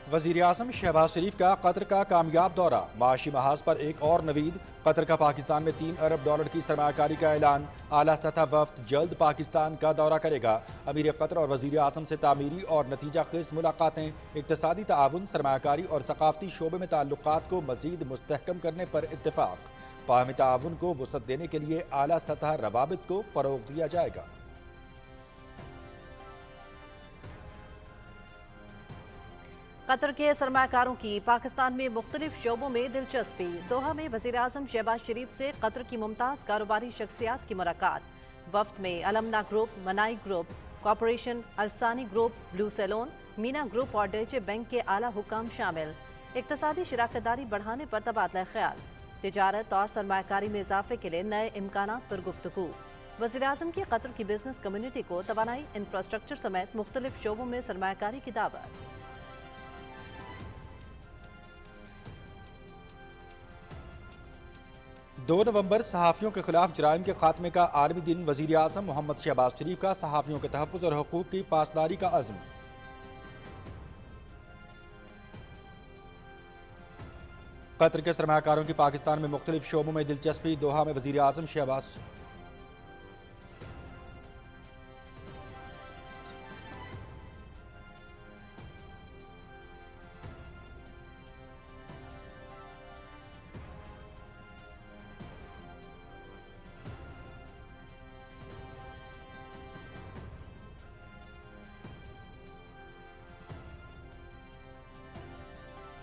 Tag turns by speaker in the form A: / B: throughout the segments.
A: वज़ीर आज़म शहबाज शरीफ का कतर का कामयाब दौरा, माशी महाज पर एक और नवीद। कतर का पाकिस्तान में $3 अरब की सरमायाकारी का ऐलान। आला सतह वफ्द जल्द पाकिस्तान का दौरा करेगा। अमीर कतर और वज़ीर आज़म से तामीरी और नतीजा खेज मुलाकातें। इक़्तिसादी ताआवुन, सरमायाकारी और सकाफती शोबे में ताल्लुकात को मज़ीद मुस्तहकम करने पर इत्तेफाक। बाहमी ताआवुन को वुसअत देने के लिए आला सतह रवाबित को फ़रोग़ दिया जाएगा।
B: कतर के सरमाकारों की पाकिस्तान में मुख्तलिफ शोबों में दिलचस्पी। दोहा में वज़ीर आज़म शहबाज शरीफ से कतर की मुमताज़ कारोबारी शख्सियात की मुलाकात। वफ्द में Almana group, Mannai group, corporation, अल्सानी ग्रुप, ब्लू सैलून, मीना ग्रुप और डॉइचे बैंक के आला हुकाम शामिल। इक़्तिसादी शराकतदारी बढ़ाने पर तबादला ख्याल। तिजारत और सरमायाकारी में इजाफे के लिए नए इम्कानात पर गुफ्तगू। वज़ीर आज़म की कतर की बिजनेस कम्युनिटी को तवानाई, इंफ्रास्ट्रक्चर समेत मुख्तलिफ शोबों में सरमायाकारी की दावत।
A: 2 नवंबर सहाफ़ियों के खिलाफ जराइम के खात्मे का आलमी दिन। वज़ीर आज़म मोहम्मद शहबाज शरीफ का सहाफ़ियों के तहफ़्फ़ुज़ और हुकूक़ की पासदारी का अज़्म। कतर के सरमायाकारों की पाकिस्तान में मुख्तलिफ शोबों में दिलचस्पी। दोहा में वज़ीर आज़म शहबाज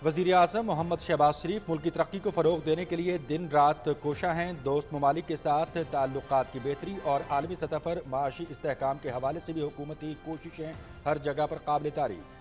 A: वज़ीर आज़म मोहम्मद शहबाज शरीफ मुल्क की तरक्की को फ़रोग़ देने के लिए दिन रात कोशा हैं। दोस्त ममालिक के साथ ताल्लुकात की बेहतरी और आलमी सतह पर माशी इस्तेहकाम के हवाले से भी हुकूमती कोशिशें हर जगह पर काबिल तारीफ़।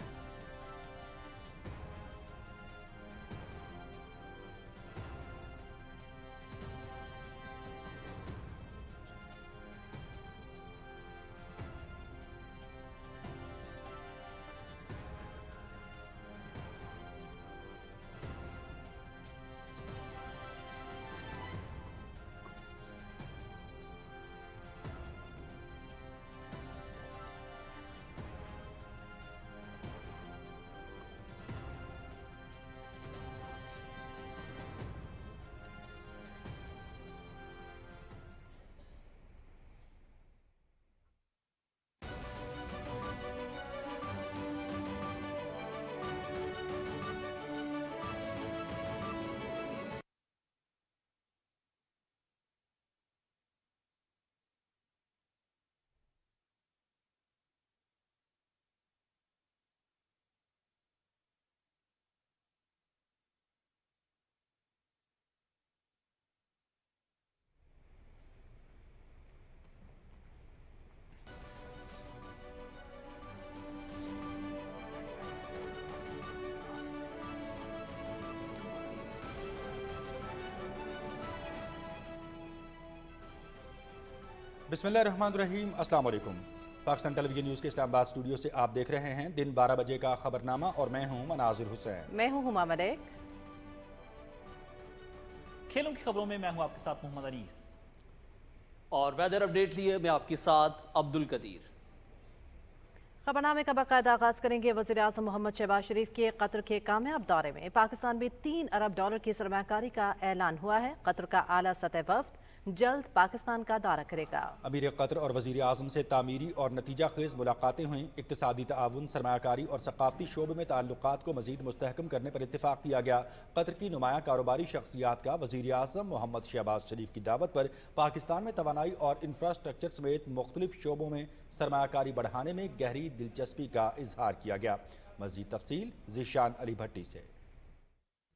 A: बिस्मिल्लाहिर्रहमानिर्रहीम। अस्सलाम वालेकुम। पाकिस्तान टेलीविजन न्यूज़ के इस्लामाबाद स्टूडियो से आप देख रहे हैं दिन 12 बजे का खबरनामा और मैं हूं मनाजिर हुसैन।
B: मैं हूं हुमा मलिक।
C: खेलों की खबरों में मैं हूं आपके साथ मोहम्मद अनीस
D: और वेदर अपडेट लिए मैं आपके साथ अब्दुल कदीर।
B: खबरनामे का बाकायदा आगाज करेंगे। वज़ीर आज़म मोहम्मद शहबाज शरीफ के कतर के कामयाब दौरे में पाकिस्तान में $3 अरब की सरमायाकारी का ऐलान हुआ है। कतर का आला सतह वफ्द जल्द पाकिस्तान का दौरा करेगा।
A: अमीर कतर और वज़ीर आज़म से तामीरी और नतीजा खेज मुलाकातें हुई। इक़्तिसादी ताआवुन, सरमायाकारी और सकाफती शोबे में ताल्लुकात को मज़ीद मुस्तहकम करने पर इत्तेफाक किया गया। कतर की नुमाया कारोबारी शख्सियात का वज़ीर आज़म मोहम्मद शहबाज शरीफ की दावत पर पाकिस्तान में तवानाई और इंफ्रास्ट्रक्चर समेत मुख्तलिफ शोबों में सरमायाकारी बढ़ाने में गहरी दिलचस्पी का इजहार किया गया। मज़ीद तफसील ज़ीशान अली भट्टी से।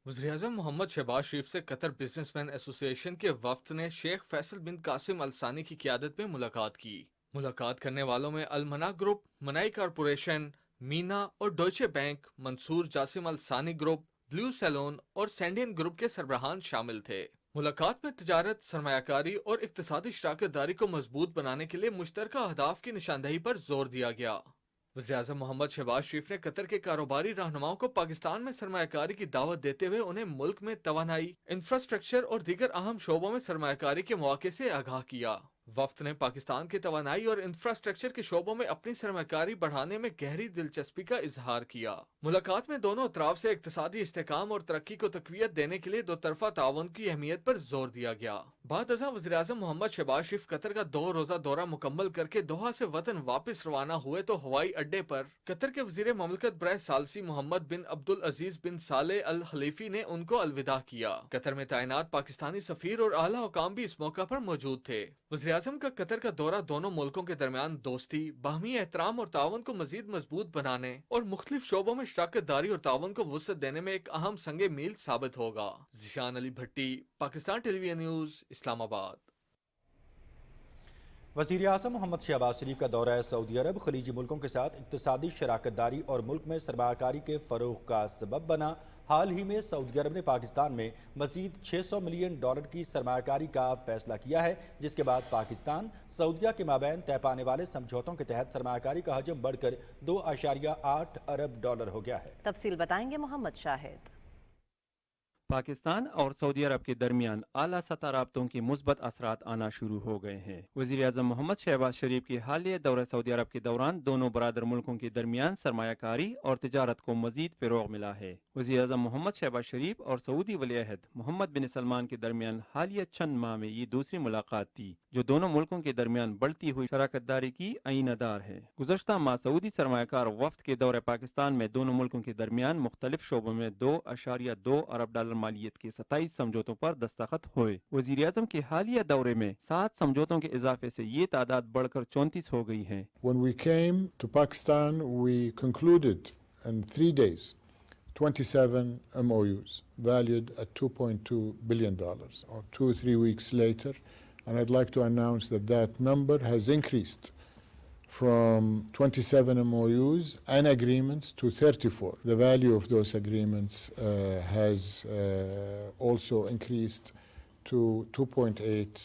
E: वज़ीर-ए-आज़म मोहम्मद शहबाज शरीफ से कतर बिजनेसमैन एसोसिएशन के वफ्द ने शेख फैसल बिन कासिम अल सानी की क़ियादत में मुलाकात की। मुलाकात करने वालों में अलमना ग्रुप, मनाई कॉरपोरेशन, मीना और डॉइचे बैंक, मंसूर जासिम अल सानी ग्रुप, ब्लू सैलून और सैंडियन ग्रुप के सरबराहान शामिल थे। मुलाकात में तिजारत, सरमायाकारी और इक़्तिसादी शराकतदारी को मजबूत बनाने के लिए मुश्तरका अहदाफ की निशानदही पर जोर दिया गया। वज़ीर-ए-आज़म मोहम्मद शहबाज शरीफ ने कतर के कारोबारी रहनुमाओं को पाकिस्तान में सरमायाकारी की दावत देते हुए उन्हें मुल्क में तवानाई, इंफ्रास्ट्रक्चर और दीगर अहम शोबों में सरमायाकारी के मौके से आगाह किया। वफ्द ने पाकिस्तान के तवानाई और इंफ्रास्ट्रक्चर के शोबों में अपनी सरमाकारी बढ़ाने में गहरी दिलचस्पी का इजहार किया। मुलाकात में दोनों अतराफ से इक्तिसादी इस्तेकाम और तरक्की को तकवीत देने के लिए दो तरफा ताउन की अहमियत पर जोर दिया गया। बाद अज़ां वज़ीर-ए-आज़म मोहम्मद शहबाज शरीफ कतर का 2 रोज़ा दौरा मुकम्मल करके दोहा से वतन वापस रवाना हुए तो हवाई अड्डे पर कतर के वज़ीर ममलकत बराए सालसी मोहम्मद बिन अब्दुल अजीज बिन साले अल खलीफी ने उनको अलविदा किया। कतर में तैनात पाकिस्तानी सफीर और आला हुकाम भी इस मौका पर मौजूद थे। वज़ीर-ए-आज़म का कतर का दौरा दोनों मुल्कों के दरमियान दोस्ती, बाहमी एहतराम और ताउन को मजीद मजबूत बनाने और मुख्तलिफ शोबों में शराकत दारी और ताउन को वुसअत देने में एक अहम संगे मील साबित होगा। ज़िशान अली भट्टी, पाकिस्तान टेलीविजन न्यूज़, इस्लामाबाद।
A: वज़ीर-ए-आज़म मोहम्मद शहबाज शरीफ का दौरा सऊदी अरब खलीजी मुल्कों के साथ इक्तिसादी शराकत दारी और मुल्क में सरमायाकारी के फ़रोग़ का सबब बना। हाल ही में सऊदी अरब ने पाकिस्तान में मज़ीद $600 मिलियन की सरमायाकारी का फैसला किया है, जिसके बाद पाकिस्तान सऊदीया के माबैन तय पाने वाले समझौतों के तहत सरमायाकारी का हजम बढ़कर $2.8 अरब हो गया है।
B: तफसील बताएंगे मोहम्मद शाहिद।
F: पाकिस्तान और सऊदी अरब के दरमियान आला सतह राब्तों के मुस्बत असरात आना शुरू हो गए हैं। वज़ीर-ए-आज़म मोहम्मद शहबाज शरीफ के हालिया दौरा सऊदी अरब के दौरान दोनों बरादर मुल्कों के दरमियान सरमायाकारी और तिजारत को मजीद फ़रोग़ मिला है। वज़ीर-ए-आज़म मोहम्मद शहबाज शरीफ और सऊदी वली-अहद मोहम्मद बिन सलमान के दरमियान हालिया चंद माह में ये दूसरी मुलाकात थी, जो दोनों मुल्कों के दरमियान बढ़ती हुई शराकतदारी की अईनदार है। गुज़श्ता माह सऊदी सरमायाकार वफ्द के दौरे पाकिस्तान में दोनों मुल्कों के दरमियान मुख्तलिफ शोबों में $2.2 अरब मालियत के 27 समझौतों पर दस्तखत हुए। वज़ीर-ए-आज़म के हालिया दौरे में 7 समझौतों के इजाफे से ये तादाद बढ़कर 34 हो गई है।
G: When we came to Pakistan, we concluded in 3 days 27 MOUs valued at $2.2 billion, or 2-3 weeks later, and I'd like to announce that that number has increased from 27 MOUs and agreements to 34. The value of those agreements has also increased to $2.8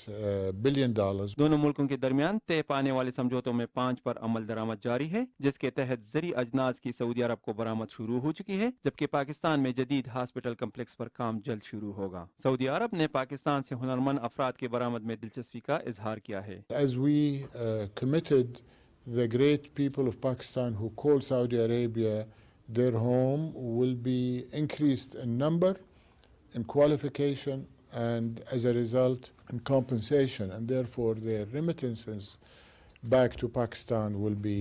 G: billion.
F: दोनों मुल्कों के दरमियान तय पाने वाले समझौतों में 5 पर अमल दरामद जारी है, जिसके तहत ज़री अजनास की सऊदी अरब को बरामद शुरू हो चुकी है, जबकि पाकिस्तान में जदीद हॉस्पिटल कम्प्लेक्स पर काम जल्द शुरू होगा। सऊदी अरब ने पाकिस्तान से हुनरमंद अफराद के बरामद में दिलचस्पी का इजहार किया है।
G: As we committed the great people of Pakistan who call Saudi Arabia their home will be increased in number, in qualification, and as a result in compensation, and therefore their remittances back to Pakistan will be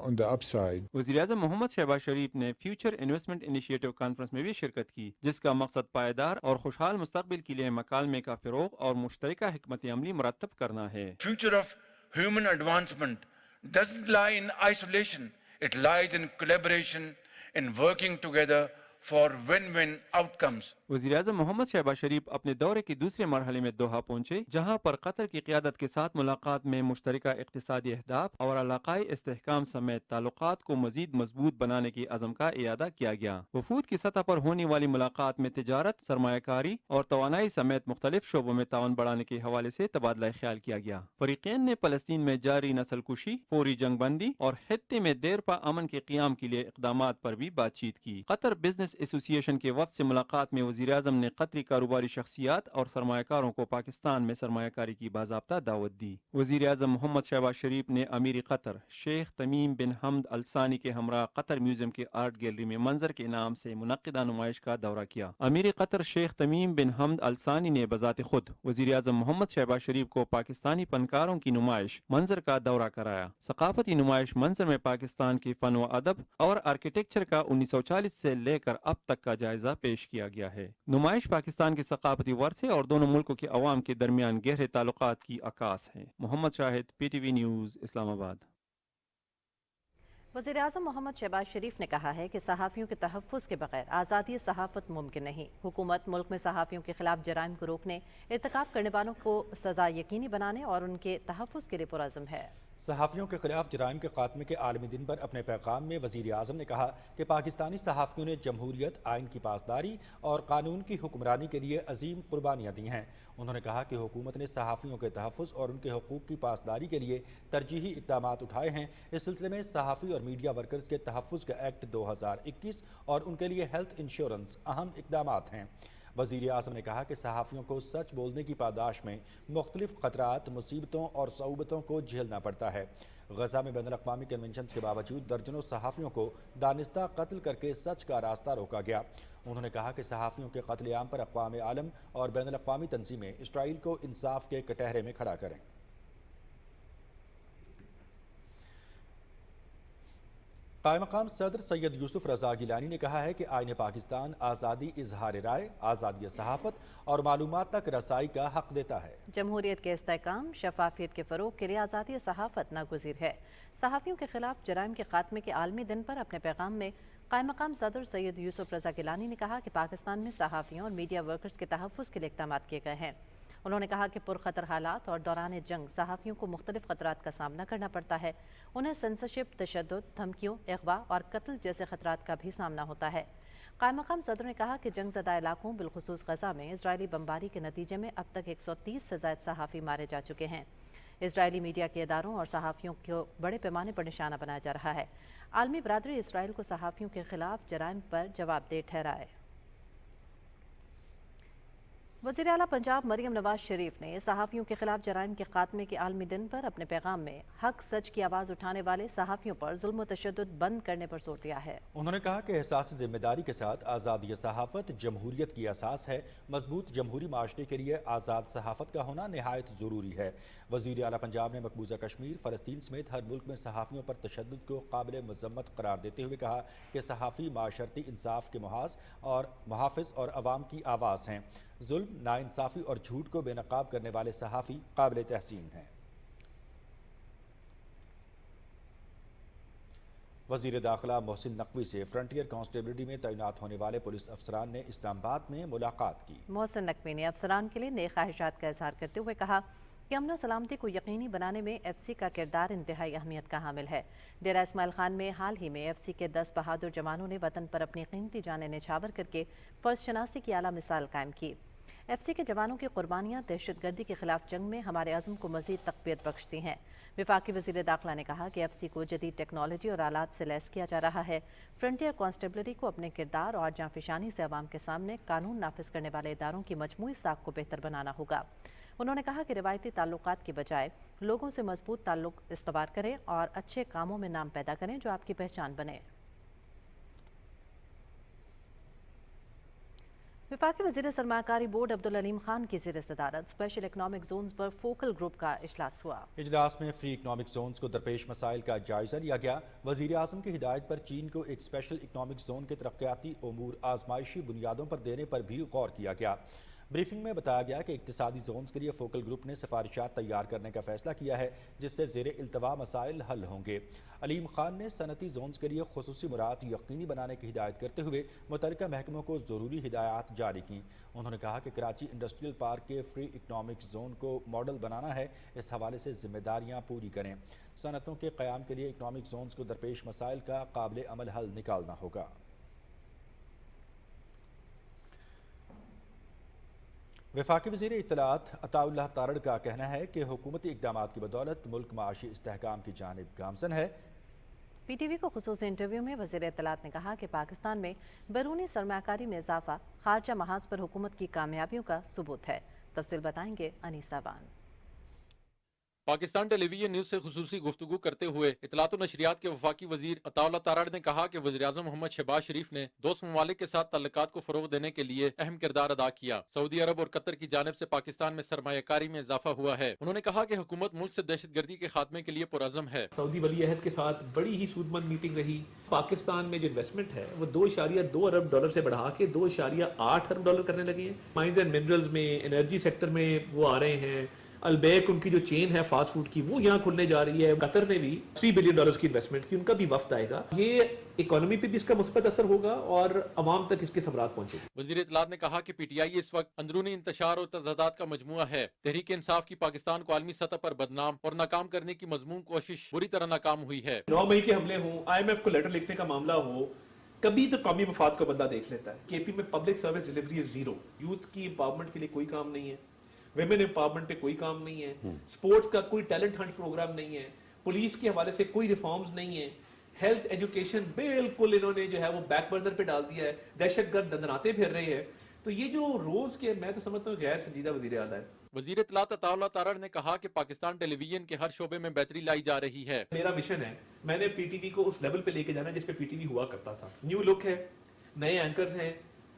G: on the upside.
F: वज़ीर-ए-आज़म मोहम्मद शहबाज शरीफ ने future investment initiative conference में भी शिरकत की, जिसका मकसद पायदार और खुशहाल मुस्तकबिल के लिए मकालमे का फ़रोग़ और मुश्तरका हिकमत अमली मुरतब करना है।
H: Future of human advancement doesn't lie in isolation. It lies in collaboration, in working together for win-win outcomes.
F: वज़ीर-ए-आज़म मोहम्मद शहबाज शरीफ अपने दौरे के दूसरे मरहले में दोहा पहुंचे, जहां पर कतर की क़ियादत के साथ मुलाकात में मुश्तरका इक़्तिसादी अहदाफ और इलाक़ाई इस्तेहकाम समेत ताल्लुकात को मज़ीद मजबूत बनाने की अज़म का इयादा किया गया। वफूद की सतह पर होने वाली मुलाकात में तिजारत, सरमायाकारी और तवानाई समेत मुख्तलिफ शोबों में ताउन बढ़ाने के हवाले से तबादला ख्याल किया गया। फ़रीक़ैन ने फ़लस्तीन में जारी नस्ल कुशी, फौरी जंग बंदी और खित्ते में देर पा अमन के क़ियाम के लिए इक़दामात पर भी बातचीत की। कतर बिजनेस एसोसिएशन के वफ़द से मुलाकात में वज़ीर-ए-आज़म ने कतरी कारोबारी शख्सियात और सरमायाकारों को पाकिस्तान में सरमायाकारी की बाज़ाब्ता दावत दी। वज़ीर-ए-आज़म मोहम्मद शहबाज शरीफ ने अमीर कतर शेख तमीम बिन हमद अल सानी के हमरा कतर म्यूजियम के आर्ट गैलरी में मंजर के नाम से मुनक्किदा नुमाइश का दौरा किया। अमीर कतर शेख तमीम बिन हमद अल सानी ने बजाते खुद वज़ीर-ए-आज़म मोहम्मद शहबाज शरीफ को पाकिस्तानी फनकारों की नुमाइश मंजर का दौरा कराया। सकाफती नुमाइश मंजर में पाकिस्तान के फन व अदब और आर्किटेक्चर का 1940 से लेकर अब तक का जायजा पेश किया गया है। नुमाइश पाकिस्तान के सकाफती वर्से और दोनों मुल्कों के अवाम के दरमियान गहरे ताल्लुकात की अक्कास है। Mohammad Shahid, PTV news, Islamabad.
B: वज़ीर-ए-आज़म मोहम्मद शहबाज शरीफ ने कहा है कि सहाफ़ियों के तहफ़्फ़ुज़ के बगैर आज़ादी सहाफ़त मुमकिन नहीं। हुकूमत मुल्क में सहाफ़ियों के खिलाफ जराइम को रोकने, इर्तिकाब करने वालों को सज़ा यकीनी बनाने और उनके तहफ़्फ़ुज़ के लिए पुरअज़्म है।
A: सहाफ़ियों के खिलाफ जराइम के खात्मे के आलमी दिन पर अपने पैगाम में वज़ीर-ए-आज़म ने कहा कि पाकिस्तानी सहाफ़ियों ने जमहूरियत, आइन की पासदारी और कानून की हुक्मरानी के लिए अजीम कुर्बानियाँ दी हैं। उन्होंने कहा कि हुकूमत ने सहाफ़ियों के तहफ़्फ़ुज़ और उनके हकूक़ की पासदारी के लिए तरजीही इक़दामात उठाए हैं। इस सिलसिले में सहाफ़ी और मीडिया वर्कर्स के तहफ़्फ़ुज़ का एक्ट 2021 और उनके लिए हेल्थ इंश्योरेंस अहम इक़दामात हैं। وزیر اعظم نے کہا کہ صحافیوں کو سچ بولنے کی پاداش میں مختلف خطرات، مصیبتوں اور صعوبتوں کو جھیلنا پڑتا ہے۔ غزہ میں بین الاقوامی کنونشنز کے باوجود درجنوں صحافیوں کو دانستہ قتل کر کے سچ کا راستہ روکا گیا۔ انہوں نے کہا کہ صحافیوں کے قتل عام پر اقوام عالم اور بین الاقوامی تنظیمیں اسرائیل کو انصاف کے کٹہرے میں کھڑا کریں۔ قائم مقام صدر سید یوسف رضا گیلانی نے کہا ہے کہ آئین پاکستان آزادی اظہار رائے، آزادی صحافت اور معلومات تک رسائی کا حق دیتا ہے۔
B: جمہوریت کے استحکام، شفافیت کے فروغ کے لیے آزادی صحافت ناگزیر ہے۔ صحافیوں کے خلاف جرائم کے خاتمے کے عالمی دن پر اپنے پیغام میں قائم مقام صدر سید یوسف رضا گیلانی نے کہا کہ پاکستان میں صحافیوں اور میڈیا ورکرز کے تحفظ کے لیے اقدامات کیے گئے ہیں۔ انہوں نے کہا کہ پرخطر حالات اور دوران جنگ صحافیوں کو مختلف خطرات کا سامنا کرنا پڑتا ہے۔ انہیں سنسرشپ، تشدد، دھمکیوں، اغوا اور قتل جیسے خطرات کا بھی سامنا ہوتا ہے۔ قائم مقام صدر نے کہا کہ جنگ زدہ علاقوں بالخصوص غزہ میں اسرائیلی بمباری کے نتیجے میں اب تک 130 سے زائد صحافی مارے جا چکے ہیں۔ اسرائیلی میڈیا کے اداروں اور صحافیوں کو بڑے پیمانے پر نشانہ بنایا جا رہا ہے۔ عالمی برادری اسرائیل کو صحافیوں کے خلاف جرائم پر جواب دہ ٹھہرائے۔ وزیر اعلیٰ پنجاب مریم نواز شریف نے صحافیوں کے خلاف جرائم کے خاتمے کے عالمی دن پر اپنے پیغام میں حق سچ کی آواز اٹھانے والے صحافیوں پر ظلم و تشدد بند کرنے پر زور دیا ہے۔
A: انہوں نے کہا کہ احساس ذمہ داری کے ساتھ آزادی صحافت جمہوریت کی اساس ہے۔ مضبوط جمہوری معاشرے کے لیے آزاد صحافت کا ہونا نہایت ضروری ہے۔ وزیر اعلیٰ پنجاب نے مقبوضہ کشمیر، فلسطین سمیت ہر ملک میں صحافیوں پر تشدد کو قابل مذمت قرار دیتے ہوئے کہا کہ صحافی معاشرتی انصاف کے محافظ اور عوام کی آواز ہیں۔ ظلم، ناانصافی اور جھوٹ کو بے نقاب کرنے والے صحافی قابل تحسین ہیں۔ وزیر داخلہ محسن نقوی سے فرنٹیئر کانسٹیبلٹی میں تعینات ہونے والے پولیس افسران نے اسلام آباد میں ملاقات کی۔
B: محسن نقوی نے افسران کے لیے نیک خواہشات کا اظہار کرتے ہوئے کہا کہ امن و سلامتی کو یقینی بنانے میں ایف سی کا کردار انتہائی اہمیت کا حامل ہے۔ ڈیرہ اسماعیل خان میں حال ہی میں ایف سی کے 10 بہادر جوانوں نے وطن پر اپنی قیمتی جانیں نچھاور کر کے فرض شناسی کی اعلیٰ مثال قائم کی۔ ایف سی کے جوانوں کی قربانیاں دہشت گردی کے خلاف جنگ میں ہمارے عزم کو مزید تقویت بخشتی ہیں۔ وفاقی وزیر داخلہ نے کہا کہ ایف سی کو جدید ٹیکنالوجی اور آلات سے لیس کیا جا رہا ہے۔ فرنٹیئر کانسٹیبلٹی کو اپنے کردار اور جانفشانی سے عوام کے سامنے قانون نافذ کرنے والے اداروں کی مجموعی ساکھ کو بہتر بنانا ہوگا۔ انہوں نے کہا کہ روایتی تعلقات کے بجائے لوگوں سے مضبوط تعلق استوار کریں اور اچھے کاموں میں نام پیدا کریں جو آپ کی پہچان بنے۔ وفاقی وزیر سرمایہ کاری بورڈ عبدالعلیم خان کی زیر صدارت اسپیشل اکنامک زونز پر فوکل گروپ کا اجلاس ہوا۔
A: اجلاس میں فری اکنامک زونز کو درپیش مسائل کا جائزہ لیا گیا۔ وزیر اعظم کی ہدایت پر چین کو ایک اسپیشل اکنامک زون کے ترقیاتی امور آزمائشی بنیادوں پر دینے پر بھی غور کیا گیا۔ بریفنگ میں بتایا گیا کہ اقتصادی زونز کے لیے فوکل گروپ نے سفارشات تیار کرنے کا فیصلہ کیا ہے جس سے زیر التوا مسائل حل ہوں گے۔ علیم خان نے صنعتی زونز کے لیے خصوصی مراعات یقینی بنانے کی ہدایت کرتے ہوئے متعلقہ محکموں کو ضروری ہدایات جاری کیں۔ انہوں نے کہا کہ کراچی انڈسٹریل پارک کے فری اکنامک زون کو ماڈل بنانا ہے، اس حوالے سے ذمہ داریاں پوری کریں۔ صنعتوں کے قیام کے لیے اکنامک زونز کو درپیش مسائل کا قابل عمل حل نکالنا ہوگا۔ وفاقی وزیر اطلاعات عطا اللہ تارڑ کا کہنا ہے کہ حکومتی اقدامات کی بدولت ملک معاشی استحکام کی جانب گامزن ہے۔
B: پی ٹی وی کو خصوصی انٹرویو میں وزیر اطلاعات نے کہا کہ پاکستان میں بیرونی سرمایہ کاری میں اضافہ خارجہ محاذ پر حکومت کی کامیابیوں کا ثبوت ہے۔ تفصیل بتائیں گے انیسہ وان۔
F: پاکستان ٹیلی ویژن نیوز سے خصوصی گفتگو کرتے ہوئے اطلاعات و نشریات کے وفاقی وزیر عطا اللہ تارڑ نے کہا کہ وزیر اعظم محمد شہباز شریف نے دوست ممالک کے ساتھ تعلقات کو فروغ دینے کے لیے اہم کردار ادا کیا۔ سعودی عرب اور قطر کی جانب سے پاکستان میں سرمایہ کاری میں اضافہ ہوا ہے۔ انہوں نے کہا کہ حکومت ملک سے دہشت گردی کے خاتمے کے لیے پرعزم ہے۔
I: سعودی ولی عہد کے ساتھ بڑی ہی سود مند میٹنگ رہی۔ پاکستان میں جو انویسٹمنٹ ہے وہ 2.2 ارب ڈالر سے بڑھا کے 2.8 ارب ڈالر کرنے لگے ہیں۔ مائنز اینڈ منرلز میں، انرجی سیکٹر میں وہ آ رہے ہیں۔ البیک ان کی جو چین ہے فاسٹ فوڈ کی وہ یہاں کھلنے جا رہی ہے۔ قطر نے بھی $3 بلین کی انویسٹمنٹ کی، ان کا بھی وفد آئے گا۔ یہ اکانومی پہ بھی اس کا مثبت اثر ہوگا اور عوام تک اس کے ثمرات پہنچے گی۔
F: وزیر اطلاعات نے کہا کہ پی ٹی آئی اس وقت اندرونی انتشار اور تضادات کا مجموعہ ہے۔ تحریک انصاف کی پاکستان کو عالمی سطح پر بدنام اور ناکام کرنے کی مضمون کوشش بری طرح ناکام ہوئی ہے۔
I: 9 مئی کے حملے ہوں، IMF کو لیٹر لکھنے کا معاملہ ہو، کبھی تو قومی مفاد کو بندہ دیکھ لیتا ہے۔ کے پی میں پبلک سروس ڈیلیوری ہے 0۔ یوتھ کی امپاورمنٹ کے لیے کوئی کام نہیں ہے، ویمن امپاورمنٹ پہ کوئی کام نہیں ہے، سپورٹس کا کوئی ٹیلنٹ ہنٹ پروگرام نہیں ہے، پولیس کے حوالے سے کوئی ریفارمز نہیں ہیں، ہیلتھ ایجوکیشن بالکل انہوں نے جو ہے وہ بیک برنر پہ ڈال دیا ہے، دہشت گرد دندناتے پھر رہے ہیں۔ تو یہ جو روز کے میں تو سمجھتا ہوں غیر سنجیدہ وزیر اعلیٰ ہے.
F: وزیر اطلاعات عطا اللہ تارڑ نے کہا کہ پاکستان ٹیلی ویژن کے ہر شعبے میں بہتری لائی جا رہی ہے.
I: میرا مشن ہے, میں نے پی ٹی وی کو اس لیول پہ لے کے جانا جس پہ پی ٹی وی ہوا کرتا تھا. نیو لک ہے, نئے اینکرز ہیں,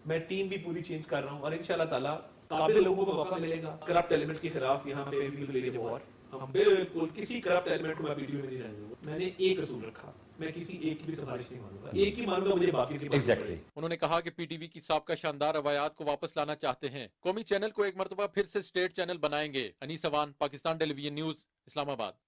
I: میں ٹیم بھی پوری چینج کر رہا ہوں, اور انشاءاللہ تعالیٰ قابل لوگوں کو موقع ملے گا. کرپٹ ایلیمنٹ کے خلاف یہاں پہ ہم بالکل کسی کرپٹ ایلیمنٹ کو میں پی ٹی وی میں نہیں رہنے دوں گا. میں نے ایک اصول رکھا, میں کسی ایک کی بھی سفارش نہیں مانوں گا, ایک ہی مانوں گا, مجھے باقی کی
F: انہوں نے کہا کہ پی ٹی وی کی سابقہ شاندار روایات کو واپس لانا چاہتے ہیں. قومی چینل کو ایک مرتبہ پھر سے اسٹیٹ چینل بنائیں گے. انیس اوان, پاکستان ٹیلی ویژن نیوز, اسلام آباد.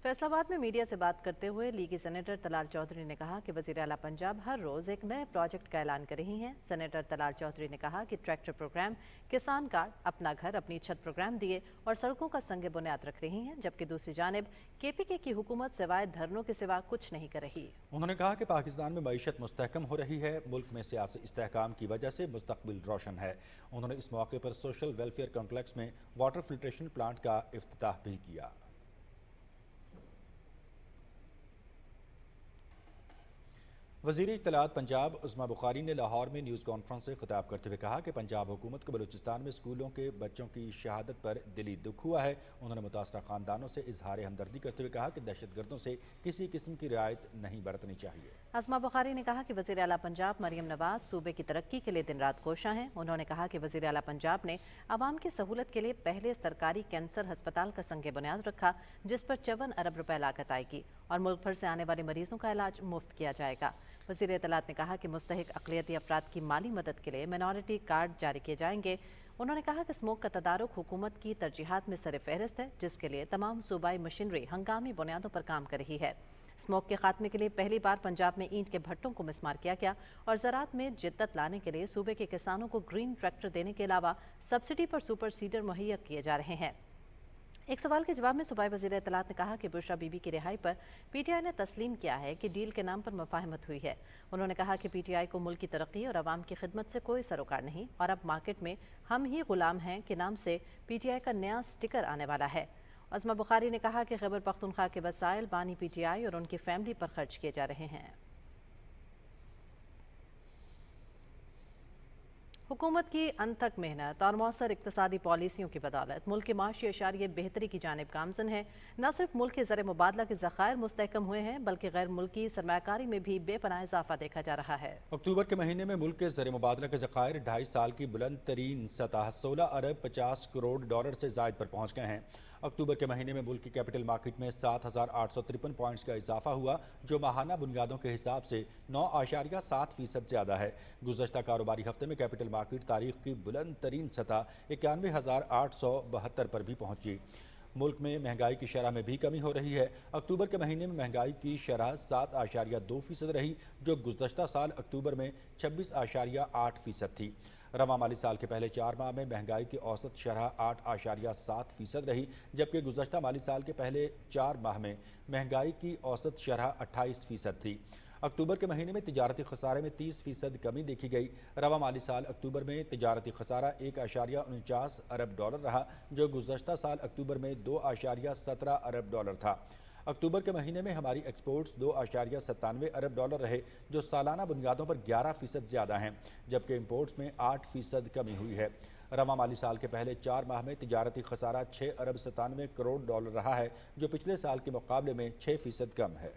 B: فیصل آباد میں میڈیا سے بات کرتے ہوئے لیگی سینیٹر طلال چودھری نے کہا کہ وزیر اعلیٰ پنجاب ہر روز ایک نئے پروجیکٹ کا اعلان کر رہی ہیں. سینیٹر طلال چودھری نے کہا کہ ٹریکٹر پروگرام, کسان کارڈ, اپنا گھر اپنی چھت پروگرام دیے اور سڑکوں کا سنگ بنیاد رکھ رہی ہیں, جبکہ دوسری جانب کے پی کے کی حکومت سوائے دھرنوں کے سوا کچھ نہیں کر رہی.
A: انہوں نے کہا کہ پاکستان میں معیشت مستحکم ہو رہی ہے, ملک میں سیاسی استحکام کی وجہ سے مستقبل روشن ہے. انہوں نے اس موقع پر سوشل ویلفیئر کمپلیکس میں واٹر فلٹریشن پلانٹ کا افتتاح بھی کیا. وزیر اطلاعات پنجاب عظمیٰ بخاری نے لاہور میں نیوز کانفرنس سے خطاب کرتے ہوئے کہا کہ پنجاب حکومت کو بلوچستان میں اسکولوں کے بچوں کی شہادت پر دلی دکھ ہوا ہے. انہوں نے متاثرہ خاندانوں سے اظہار ہمدردی کرتے ہوئے کہا کہ دہشت گردوں سے کسی قسم کی رعایت نہیں برتنی چاہیے.
B: عظمیٰ بخاری نے کہا کہ وزیر اعلیٰ پنجاب مریم نواز صوبے کی ترقی کے لیے دن رات کوشاں ہیں. انہوں نے کہا کہ وزیر اعلیٰ پنجاب نے عوام کی سہولت کے لیے پہلے سرکاری کینسر ہسپتال کا سنگ بنیاد رکھا, جس پر 54 ارب روپے لاگت آئے گی, اور ملک بھر سے آنے والے مریضوں کا علاج مفت کیا جائے گا. وزیر اطلاعات نے کہا کہ مستحق اقلیتی افراد کی مالی مدد کے لیے مائنورٹی کارڈ جاری کیے جائیں گے. انہوں نے کہا کہ اسموک کا تدارک حکومت کی ترجیحات میں سر فہرست ہے, جس کے لیے تمام صوبائی مشینری ہنگامی بنیادوں پر کام کر رہی ہے. اسموک کے خاتمے کے لیے پہلی بار پنجاب میں اینٹ کے بھٹوں کو مسمار کیا گیا, اور زراعت میں جدت لانے کے لیے صوبے کے کسانوں کو گرین ٹریکٹر دینے کے علاوہ سبسڈی پر سپر سیڈر مہیا کیے جا رہے ہیں. ایک سوال کے جواب میں صوبائی وزیر اطلاعات نے کہا کہ بشرا بی بی کی رہائی پر پی ٹی آئی نے تسلیم کیا ہے کہ ڈیل کے نام پر مفاہمت ہوئی ہے. انہوں نے کہا کہ پی ٹی آئی کو ملک کی ترقی اور عوام کی خدمت سے کوئی سروکار نہیں, اور اب مارکیٹ میں ہم ہی غلام ہیں کے نام سے پی ٹی آئی کا نیا سٹیکر آنے والا ہے. عظمیٰ بخاری نے کہا کہ خیبر پختونخوا کے وسائل بانی پی ٹی آئی اور ان کی فیملی پر خرچ کیے جا رہے ہیں. حکومت کی انتھک محنت اور مؤثر اقتصادی پالیسیوں کی بدولت ملک کے معاشی اشاریے بہتری کی جانب گامزن ہے. نہ صرف ملک کے زر مبادلہ کے ذخائر مستحکم ہوئے ہیں, بلکہ غیر ملکی سرمایہ کاری میں بھی بے پناہ اضافہ دیکھا جا رہا ہے.
A: اکتوبر کے مہینے میں ملک کے زر مبادلہ کے ذخائر 2.5 سال کی بلند ترین سطح 16 ارب 50 کروڑ ڈالر سے زائد پر پہنچ گئے ہیں. اکتوبر کے مہینے میں ملک کی کیپٹل مارکیٹ میں 7,853 پوائنٹس کا اضافہ ہوا, جو ماہانہ بنیادوں کے حساب سے 9.7% زیادہ ہے. گزشتہ کاروباری ہفتے میں کیپٹل مارکیٹ تاریخ کی بلند ترین سطح 91,872 پر بھی پہنچی. ملک میں مہنگائی کی شرح میں بھی کمی ہو رہی ہے. اکتوبر کے مہینے میں مہنگائی کی شرح 7.2% رہی, جو گزشتہ سال اکتوبر میں 26.8% تھی. رواں مالی سال کے پہلے 4 ماہ میں مہنگائی کی اوسط شرح 8.7% رہی, جبکہ گزشتہ مالی سال کے پہلے 4 ماہ میں مہنگائی کی اوسط شرح 28% تھی. اکتوبر کے مہینے میں تجارتی خسارے میں 30% کمی دیکھی گئی. رواں مالی سال اکتوبر میں تجارتی خسارہ 1.49 ارب ڈالر رہا, جو گزشتہ سال اکتوبر میں 2.17 ارب ڈالر تھا. اکتوبر کے مہینے میں ہماری ایکسپورٹس 2.97 ارب ڈالر رہے, جو سالانہ بنیادوں پر 11% زیادہ ہیں, جبکہ امپورٹس میں 8% کمی ہوئی ہے. رواں مالی سال کے پہلے 4 ماہ میں تجارتی خسارہ 6 ارب 97 کروڑ ڈالر رہا ہے, جو پچھلے سال کے مقابلے میں 6% کم ہے.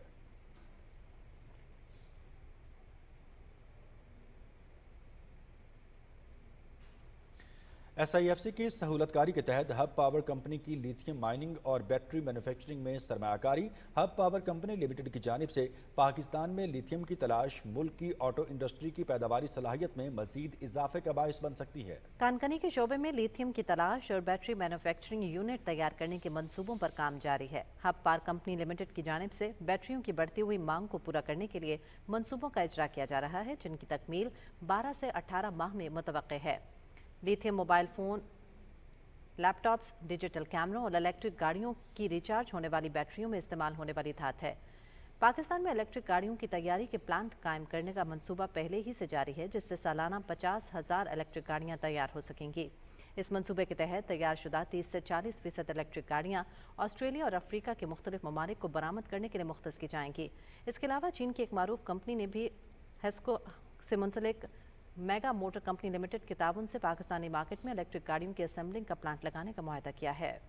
A: ایس آئی ایف سی کی سہولت کاری کے تحت ہب پاور کمپنی کی لیتھیم مائننگ اور بیٹری مینوفیکچرنگ میں سرمایہ کاری. ہب پاور کمپنی لمیٹڈ کی جانب سے پاکستان میں لیتھیم کی تلاش ملک کی آٹو انڈسٹری کی پیداواری صلاحیت میں مزید اضافے کا باعث بن سکتی ہے.
B: کانکنی کے شعبے میں لیتھیم کی تلاش اور بیٹری مینوفیکچرنگ یونٹ تیار کرنے کے منصوبوں پر کام جاری ہے. ہب پاور کمپنی لمیٹڈ کی جانب سے بیٹریوں کی بڑھتی ہوئی مانگ کو پورا کرنے کے لیے منصوبوں کا اجرا کیا جا رہا ہے, جن کی تکمیل 12 سے 18 ماہ میں متوقع ہے. لیتھیم موبائل فون, لیپ ٹاپس, ڈیجیٹل کیمروں اور الیکٹرک گاڑیوں کی ریچارج ہونے والی بیٹریوں میں استعمال ہونے والی دھات ہے. پاکستان میں الیکٹرک گاڑیوں کی تیاری کے پلانٹ قائم کرنے کا منصوبہ پہلے ہی سے جاری ہے, جس سے سالانہ 50,000 الیکٹرک گاڑیاں تیار ہو سکیں گی. اس منصوبے کے تحت تیار شدہ 30 سے 40% الیکٹرک گاڑیاں آسٹریلیا اور افریقہ کے مختلف ممالک کو برآمد کرنے کے لیے مختص کی جائیں گی. اس کے علاوہ چین کی ایک معروف کمپنی نے بھی ہیسکو سے منسلک मेगा मोटर कंपनी लिमिटेड के ताउन से पाकिस्तानी मार्केट में इलेक्ट्रिक गाड़ियों की असेंबलिंग का प्लांट लगाने का मुआहदा किया है।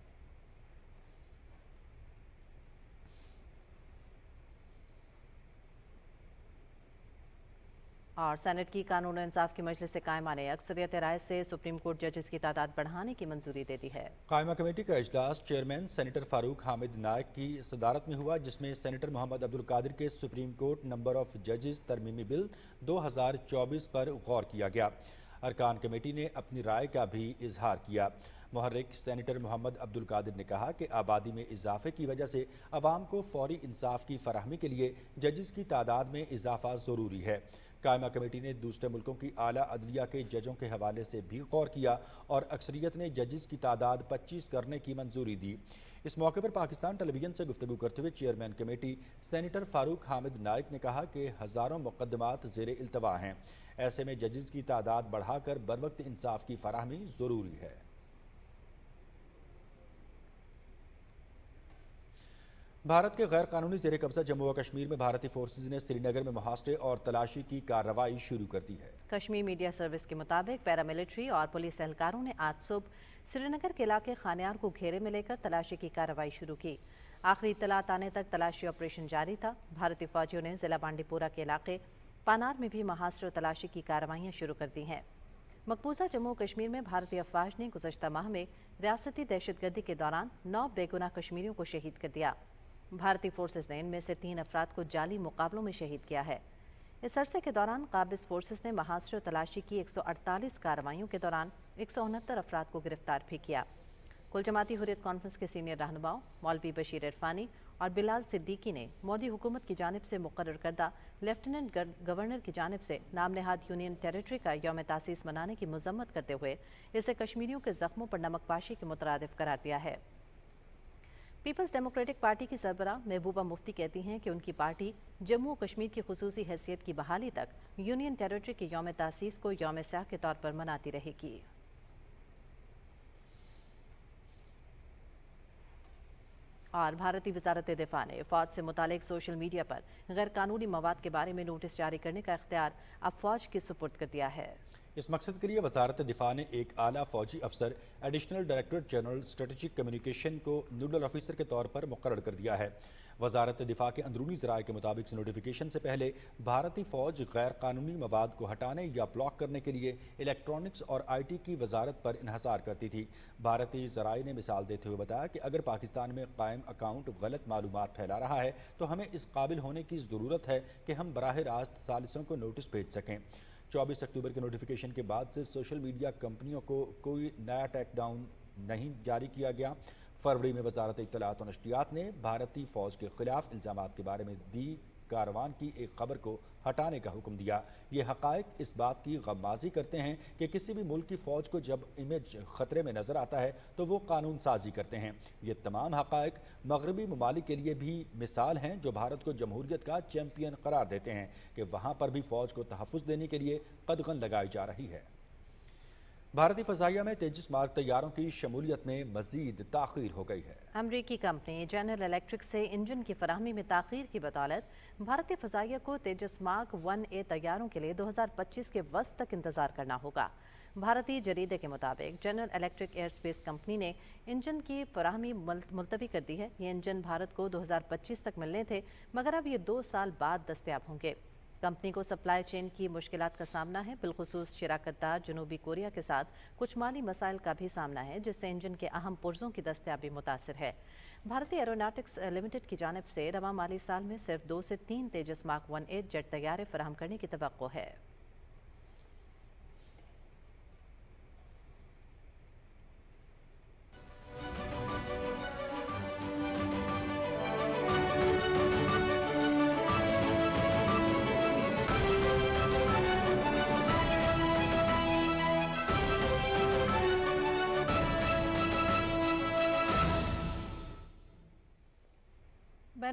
B: और सेनेट की कानून और इंसाफ की मजलिस कायमा ने अक्सरियत राय से सुप्रीम कोर्ट जजेस की तादाद बढ़ाने की मंजूरी दे दी है।
A: कायमा कमेटी का इजलास चेयरमैन सेनेटर फारूक हामिद नायक की सदारत में हुआ, जिसमें सेनेटर मोहम्मद अब्दुल कादिर के सुप्रीम कोर्ट नंबर ऑफ जजेस तरमीमी बिल 2024 पर गौर किया गया। अरकान कमेटी ने अपनी राय का भी इजहार किया। मुहर्रिक सेनेटर मोहम्मद अब्दुल कादिर ने कहा कि आबादी में इजाफे की वजह से अवाम को फौरी इंसाफ की फराहमी के लिए जजेस की तादाद में इजाफा ज़रूरी है। कायमा कमेटी ने दूसरे मुल्कों की आला अदलिया के जजों के हवाले से भी गौर किया और अक्सरियत ने जजेस की तादाद 25 करने की मंजूरी दी। इस मौके पर पाकिस्तान टेलीविजन से गुफ्तगू करते हुए chairman committee senator Farooq Hamid Naek ने कहा कि हज़ारों मुकदमात ज़ेर इल्तवा हैं, ऐसे में जजेस की तादाद बढ़ाकर बरवक्त इंसाफ की फराहमी ज़रूरी है। भारत के गैर कानूनी ज़ेर कब्जा जम्मू व कश्मीर में भारतीय फोर्सेज ने श्रीनगर में मुहासरे और तलाशी की कार्रवाई शुरू कर दी है।
B: कश्मीर मीडिया सर्विस के मुताबिक पैरामिलिट्री और पुलिस एहलकारों ने आज सुबह श्रीनगर के इलाके खानियार को घेरे में लेकर तलाशी की कार्रवाई शुरू की। आखिरी इत्तलात आने तक तलाशी ऑपरेशन जारी था। भारतीय फौजियों ने जिला बांडीपुरा के इलाके पानार में भी मुहासरे और तलाशी की कार्रवाइयाँ शुरू कर दी हैं। मकबूजा जम्मू कश्मीर में भारतीय अफवाज ने गुज़श्ता माह में रियासती दहशतगर्दी के दौरान 9 बेगुनाह कश्मीरियों को शहीद कर दिया। भारतीय फोर्सेस ने इनमें से 3 अफराद को जाली मुकाबलों में शहीद किया है। इस अरसे के दौरान काबिज फोर्सेस ने मुहासरे और तलाशी की 148 कार्रवाइयों के दौरान 169 अफराद को गिरफ्तार भी किया। कुल जमाती हुर्रियत कॉन्फ्रेंस के सीनियर रहनुमाओं मौलवी बशीर इरफानी और बिलाल सिद्दीकी ने मोदी हुकूमत की जानिब से मुकर्रर करदा लेफ्टिनेंट गवर्नर की जानिब से नाम नेहाद यूनियन टेरिटरी का यौम तासीस मनाने की मजम्मत करते हुए इसे कश्मीरियों के जख्मों पर नमकपाशी के मुतरादिफ करार दिया है। पीपल्स डेमोक्रेटिक पार्टी की सरबराह महबूबा मुफ्ती कहती हैं कि उनकी पार्टी जम्मू और कश्मीर की खुसूसी हैसियत की बहाली तक यूनियन टेरिटरी के यौम तासीस को यौम स्याह के तौर पर मनाती रहेगी। और भारतीय वजारत दिफा ने फौज से मुतालिक सोशल मीडिया पर गैर कानूनी मवाद के बारे में नोटिस जारी करने का इख्तियार अब फौज के सुपुर्द कर दिया है।
A: इस मकसद के लिए वजारत दिफा ने एक आला फौजी अफसर additional director general strategic communication को नोडल ऑफिसर के तौर पर मुकर्रर कर दिया है। वजारत दिफा के अंदरूनी ज़राए के मुताबिक इस नोटिफिकेशन से पहले भारतीय फ़ौज गैर कानूनी मवाद को हटाने या ब्लॉक करने के लिए इलेक्ट्रॉनिक्स और IT की वजारत पर इन्हसार करती थी। भारतीय ज़राए ने मिसाल देते हुए बताया कि अगर पाकिस्तान में कायम अकाउंट गलत मालूमात फैला रहा है तो हमें इस काबिल होने की ज़रूरत है कि हम बराह रास्त सालिसों को नोटिस भेज सकें। 24 अक्टूबर के नोटिफिकेशन के बाद से सोशल मीडिया कंपनियों को कोई नया टैकडाउन नहीं जारी किया गया। फरवरी में वजारत इत्तलात और नशरियात ने भारतीय फ़ौज के खिलाफ इल्ज़ामात के बारे में दी कारवान की एक खबर को हटाने का हुक्म दिया। ये हक़ाइक़ इस बात की गम्माज़ी करते हैं कि किसी भी मुल्क की फ़ौज को जब इमेज ख़तरे में नज़र आता है तो वो कानून साजी करते हैं। ये तमाम हक़ाइक़ मगरबी ममालिक के लिए भी मिसाल हैं जो भारत को जमहूरियत का चैम्पियन करार देते हैं कि वहाँ पर भी फ़ौज को तहफ़्फ़ुज़ देने के लिए कदगन लगाई जा रही है। भारतीय फ़ज़ाइया में तेजस मार्ग तैयारों की शमूलियत में मज़ीद ताख़ीर हो गई है।
B: अमरीकी कंपनी जनरल इलेक्ट्रिक से इंजन की फराहमी में ताख़ीर की बदौलत भारतीय फ़ज़ाइया को तेजस मार्क 1A तैयारों के लिए 2025 के वस्त तक इंतज़ार करना होगा। भारतीय जरीदे के मुताबिक general electric air space company ने इंजन की फराहमी मुलतवी कर दी है। ये इंजन भारत को 2025 तक मिलने थे, मगर अब ये 2 साल बाद दस्तयाब होंगे। कंपनी को सप्लाई चेन की मुश्किलात का सामना है, बिलखुसूस शिराकतदार जनूबी कोरिया के साथ कुछ माली मसाइल का भी सामना है, जिससे इंजन के अहम पुर्जों की दस्तयाबी मुतासर है। भारतीय एरोनॉटिक्स लिमिटेड की जानिब से रवा माली साल में सिर्फ 2 से 3 तेजस मार्क 1A जेट तैयारे फराहम करने की तवक्को है।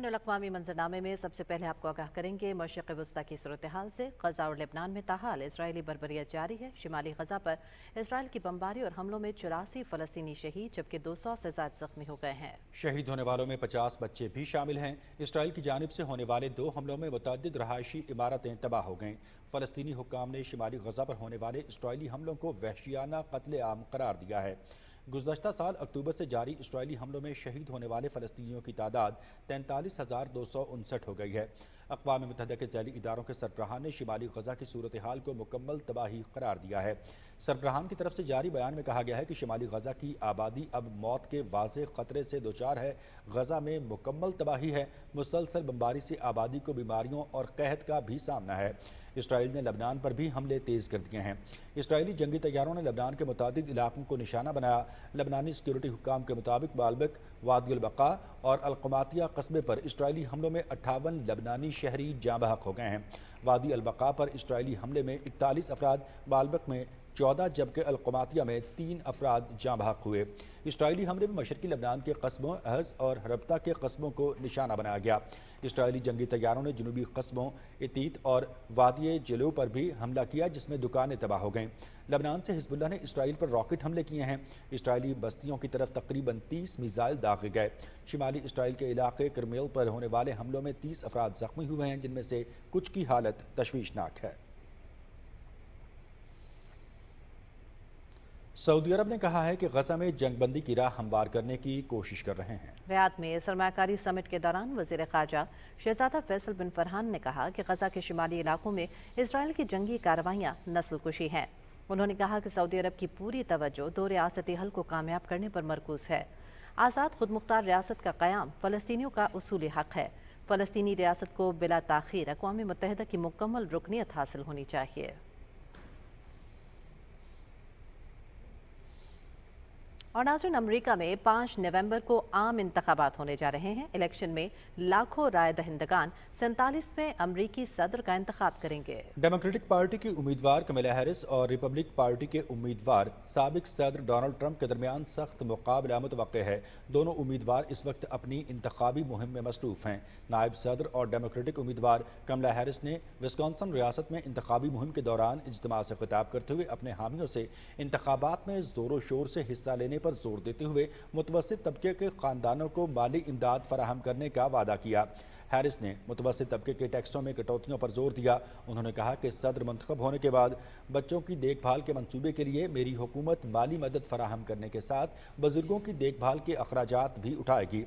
B: बैन अल-अक़वामी मंजरनामे में सबसे पहले आपको आगाह करेंगे मशरिक़ वस्ता की सूरत हाल से। गजा और लेबनान में ताहाल इसराइली बर्बरियत जारी है। शिमाली गजा पर इसराइल की बमबारी और हमलों में 84 फ़लस्तीनी शहीद जबकि 200 से ज़्यादा जख्मी हो गए हैं।
A: शहीद होने वालों में 50 बच्चे भी शामिल हैं। इसराइल की जानिब से होने वाले 2 हमलों में मुतअद्दिद रहायशी इमारतें तबाह हो गईं। फ़लस्तीनी हुक्काम ने शिमाली गजा पर होने वाले इसराइली हमलों को वहशियाना कत्ले आम करार दिया है। गुज़श्ता साल अक्टूबर से जारी इसराइली हमलों में शहीद होने वाले फ़लस्तीनियों की तादाद 43,259 हो गई है। अक़वाम मुत्तहिदा के ज़ैली इदारों के सरबराहान ने शिमाली गजा की सूरत हाल को मुकम्मल तबाही करार दिया है। सरबराहान की तरफ से जारी बयान में कहा गया है कि शिमाली गजा की आबादी अब मौत के वाज़ेह ख़तरे से दोचार है। गजा में मुकम्मल तबाही है। मुसलसल बमबारी से आबादी को बीमारियों और कहत का भी सामना है। इसराइल ने लबनान पर भी हमले तेज़ कर दिए हैं। इसराइली जंगी तैयारों ने लबनान के मुतादिद इलाकों को निशाना बनाया। लबनानी सिक्योरिटी हुक्काम के मुताबिक बालबक, वादी अल बका और अलकमातिया कस्बे पर इसराइली हमलों में 58 लबनानी शहरी जाँ बहक हो गए हैं। वादी अल बका पर इसराइली हमले में 41 अफराद, बालबक में 14 जबकि अलकमातिया में 3 अफराद जाँ बहक हुए। इसराइली हमले में मशरकी लबनान के कस्बों अहस और हरबता के कस्बों को निशाना बनाया गया। इसराइली जंगी तैयारों ने जनूबी कस्बों इतीत और वादी जलो पर भी हमला किया जिसमें दुकानें तबाह हो गईं। लबनान से हिजबुल्लाह ने इसराइल पर रॉकेट हमले किए हैं। इसराइली बस्तियों की तरफ तकरीबन 30 मिसाइल दागे गए। शिमाली इसराइल के इलाके करमेल पर होने वाले हमलों में 30 अफराद जख्मी हुए हैं जिनमें से कुछ की हालत तशवीशनाक है। सऊदी अरब ने कहा है कि गजा में जंगबंदी की राह हमवार करने की कोशिश कर रहे हैं।
B: रियाद में सरमाकारी समिट के दौरान वज़ीर ख़ारजा शहज़ादा फैसल बिन फरहान ने कहा कि गजा के शिमाली इलाकों में इसराइल की जंगी कार्रवाइयाँ नस्लकुशी हैं। उन्होंने कहा कि सऊदी अरब की पूरी तवज्जो 2 रियासती हल को कामयाब करने पर मरकूज है। आज़ाद खुद मुख्तार रियासत का क़याम फ़लस्तीनियों का उसूली हक़ है। फ़लस्तीनी रियासत को बिला ताख़ीर अक़वाम मुत्तहिदा की मुकम्मल रुकनियत हासिल होनी चाहिए। और नाज़रीन, अमरीका में 5 नवंबर को आम इंतखाबात होने जा रहे हैं। इलेक्शन में लाखों राय दहिंदगान 47वें अमरीकी सदर का इंतखाब करेंगे।
A: डेमोक्रेटिक पार्टी की उम्मीदवार कमला हैरिस और रिपब्लिक पार्टी के उम्मीदवार साबिक सदर डोनाल्ड ट्रंप के दरमियान सख्त मुकाबला मुतवक्के है। दोनों उम्मीदवार इस वक्त अपनी इंतखाबी मुहिम में मसरूफ़ हैं। नायब सदर और डेमोक्रेटिक उम्मीदवार कमला हैरिस ने विस्कॉन्सिन रियासत में इंतखाबी मुहिम के दौरान इज्तिमा से खिताब करते हुए अपने हामियों से इंतखाबात में ज़ोर शोर से हिस्सा लेने पर जोर देते हुए मुतवस्सित तबके के खानदानों को माली इमदाद फराहम करने का वादा किया। हैरिस ने मुतवस्सित तबके के टैक्सों में कटौतियों पर जोर दिया। उन्होंने कहा कि सदर मुंतखब होने के बाद बच्चों की देखभाल के मंसूबे के लिए मेरी हुकूमत माली मदद फराहम करने के साथ बुजुर्गों की देखभाल के अखराजात भी उठाएगी।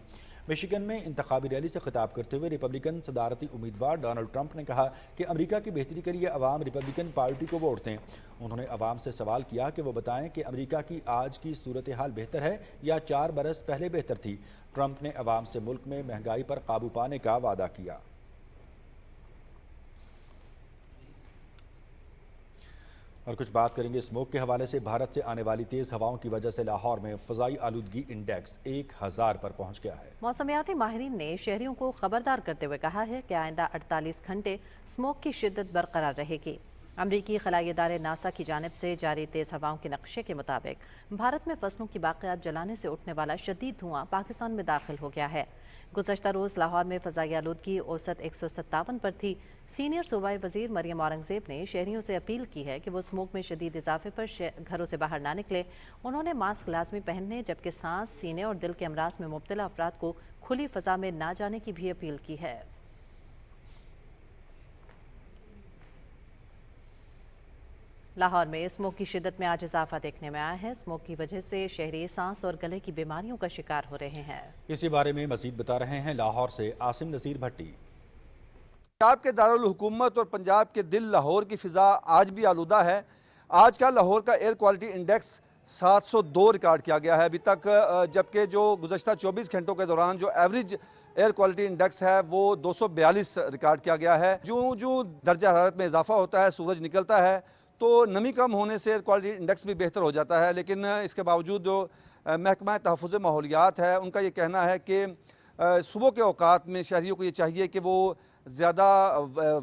A: मिशिगन में इंतखाबी रैली से खिताब करते हुए रिपब्लिकन सदारती उम्मीदवार डोनाल्ड ट्रंप ने कहा कि अमेरिका की बेहतरी के लिए अवाम रिपब्लिकन पार्टी को वोट दें। उन्होंने अवाम से सवाल किया कि वो बताएं कि अमेरिका की आज की सूरत हाल बेहतर है या 4 बरस पहले बेहतर थी। ट्रंप ने अवाम से मुल्क में महंगाई पर काबू पाने का वादा किया। और कुछ बात करेंगे स्मोक के हवाले से। भारत से आने वाली तेज़ हवाओं की वजह से लाहौर में फ़ज़ाई आलूदगी इंडेक्स 1000 पर पहुंच गया है।
B: मौसमियाती माहिरीन ने शहरियों को खबरदार करते हुए कहा है कि आइंदा 48 घंटे स्मोक की शिद्दत बरकरार रहेगी। अमरीकी खलाई इदारे नासा की जानिब से जारी तेज़ हवाओं के नक्शे के मुताबिक भारत में फसलों की बाक़ियात जलाने से उठने वाला शदीद धुआं पाकिस्तान में दाखिल हो गया है। गुज़श्ता रोज़ लाहौर में फ़ज़ाई आलूदगी औसत 157 पर थी। सीनियर सूबाई वज़ीर मरियम औरंगज़ेब ने शहरियों से अपील की है कि वो स्मोक में शदीद इजाफे पर घरों से बाहर ना निकले। उन्होंने मास्क लाजमी पहनने जबकि सांस, सीने और दिल के अमराज में मुब्तला अफराद को खुली फ़ज़ा में ना जाने की भी अपील की है। लाहौर में स्मोक की शिद्दत में आज इजाफा देखने में आया है। स्मोक की वजह से शहरी सांस और गले की बीमारियों का शिकार हो रहे हैं।
A: इसी बारे में मजीद बता रहे हैं लाहौर से आसिम नज़ीर भट्टी।
J: पंजाब के दारुल हुकूमत और पंजाब के दिल लाहौर की फ़िज़ा आज भी आलूदा है। आज का लाहौर का एयर क्वालिटी इंडेक्स 702 रिकॉर्ड किया गया है अभी तक, जबकि जो गुज़श्ता 24 घंटों के दौरान जो एवरेज एयर क्वालिटी इंडेक्स है वो 242 रिकॉर्ड किया गया है। जो दर्जा हरारत में इजाफा होता है, सूरज निकलता है तो नमी कम होने से एयर क्वालिटी इंडेक्स भी बेहतर हो जाता है। लेकिन इसके बावजूद जो महकमा तहफ़्फ़ुज़ माहौलियात है उनका ये कहना है कि सुबह के औकात में शहरियों को ये चाहिए कि वो ज़्यादा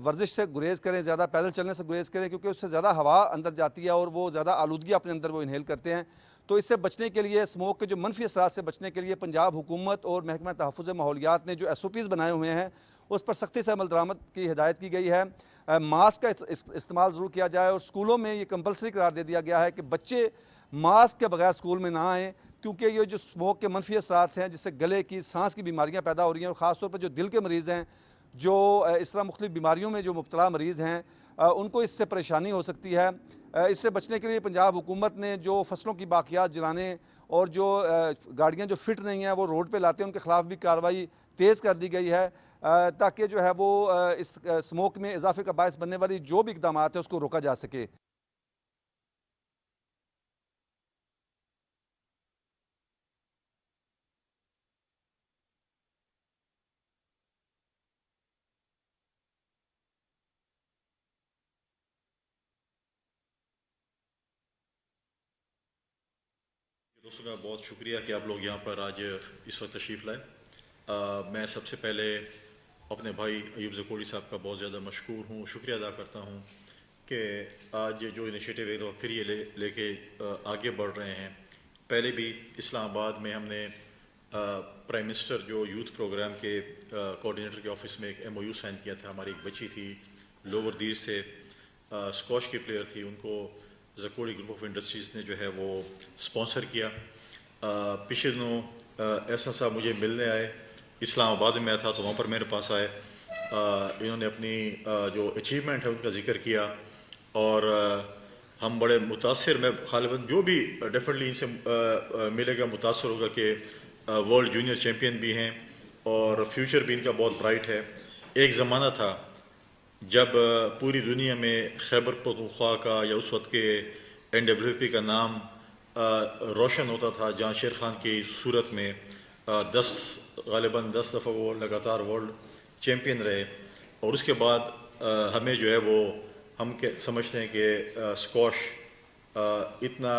J: वर्जिश से गुरेज़ करें, ज़्यादा पैदल चलने से गुरेज़ करें, क्योंकि उससे ज़्यादा हवा अंदर जाती है और वो ज़्यादा आलूदगी अपने अंदर वो इनहेल करते हैं। تو اس سے بچنے کے لیے، اسموک کے جو منفی اثرات سے بچنے کے لیے پنجاب حکومت اور محکمہ تحفظ ماحولیات نے جو SOPs بنائے ہوئے ہیں اس پر سختی سے عمل درآمد کی ہدایت کی گئی ہے۔ ماسک کا استعمال ضرور کیا جائے، اور اسکولوں میں یہ کمپلسری قرار دے دیا گیا ہے کہ بچے ماسک کے بغیر اسکول میں نہ آئیں، کیونکہ یہ جو اسموک کے منفی اثرات ہیں جس سے گلے کی، سانس کی بیماریاں پیدا ہو رہی ہیں، اور خاص طور پر جو دل کے مریض ہیں، جو اس طرح مختلف بیماریوں میں جو مبتلا مریض ہیں، ان کو اس سے پریشانی ہو سکتی ہے۔ اس سے بچنے کے لیے پنجاب حکومت نے جو فصلوں کی باقیات جلانے اور جو گاڑیاں جو فٹ نہیں ہیں وہ روڈ پہ لاتے ہیں ان کے خلاف بھی کارروائی تیز کر دی گئی ہے، تاکہ جو ہے وہ اس اسموک میں اضافے کا باعث بننے والی جو بھی اقدامات ہیں اس کو روکا جا سکے۔
K: دوستوں کا بہت شکریہ کہ آپ لوگ یہاں پر آج اس وقت تشریف لائے۔ میں سب سے پہلے اپنے بھائی ایوب زکوڑی صاحب کا بہت زیادہ مشکور ہوں، شکریہ ادا کرتا ہوں کہ آج جو انیشیٹو ایک دفعہ پھر یہ لے کے آگے بڑھ رہے ہیں۔ پہلے بھی اسلام آباد میں ہم نے پرائم منسٹر جو یوتھ پروگرام کے کوآرڈینیٹر کے آفس میں ایک MOU سائن کیا تھا۔ ہماری ایک بچی تھی لوور دیر سے، اسکواش کی پلیئر تھی، ان کو زکوڑی گروپ آف انڈسٹریز نے جو ہے وہ اسپانسر کیا۔ پچھلے دنوں احسن صاحب مجھے ملنے آئے، اسلام آباد میں تھا تو وہاں پر میرے پاس آئے، انہوں نے اپنی جو اچیومنٹ ہے ان کا ذکر کیا، اور ہم بڑے متاثر، میں غالباً جو بھی ڈیفینیٹلی ان سے ملے گا متاثر ہوگا کہ ورلڈ جونیئر چیمپئن بھی ہیں اور فیوچر بھی ان کا بہت برائٹ ہے۔ ایک زمانہ تھا جب پوری دنیا میں خیبر پختونخوا کا یا اس وقت کے NWP کا نام روشن ہوتا تھا، جہاں شیر خان کی صورت میں غالباً 10 دفعہ وہ لگاتار ورلڈ چیمپئن رہے، اور اس کے بعد ہمیں جو ہے وہ ہم سمجھتے ہیں کہ اسکواش اتنا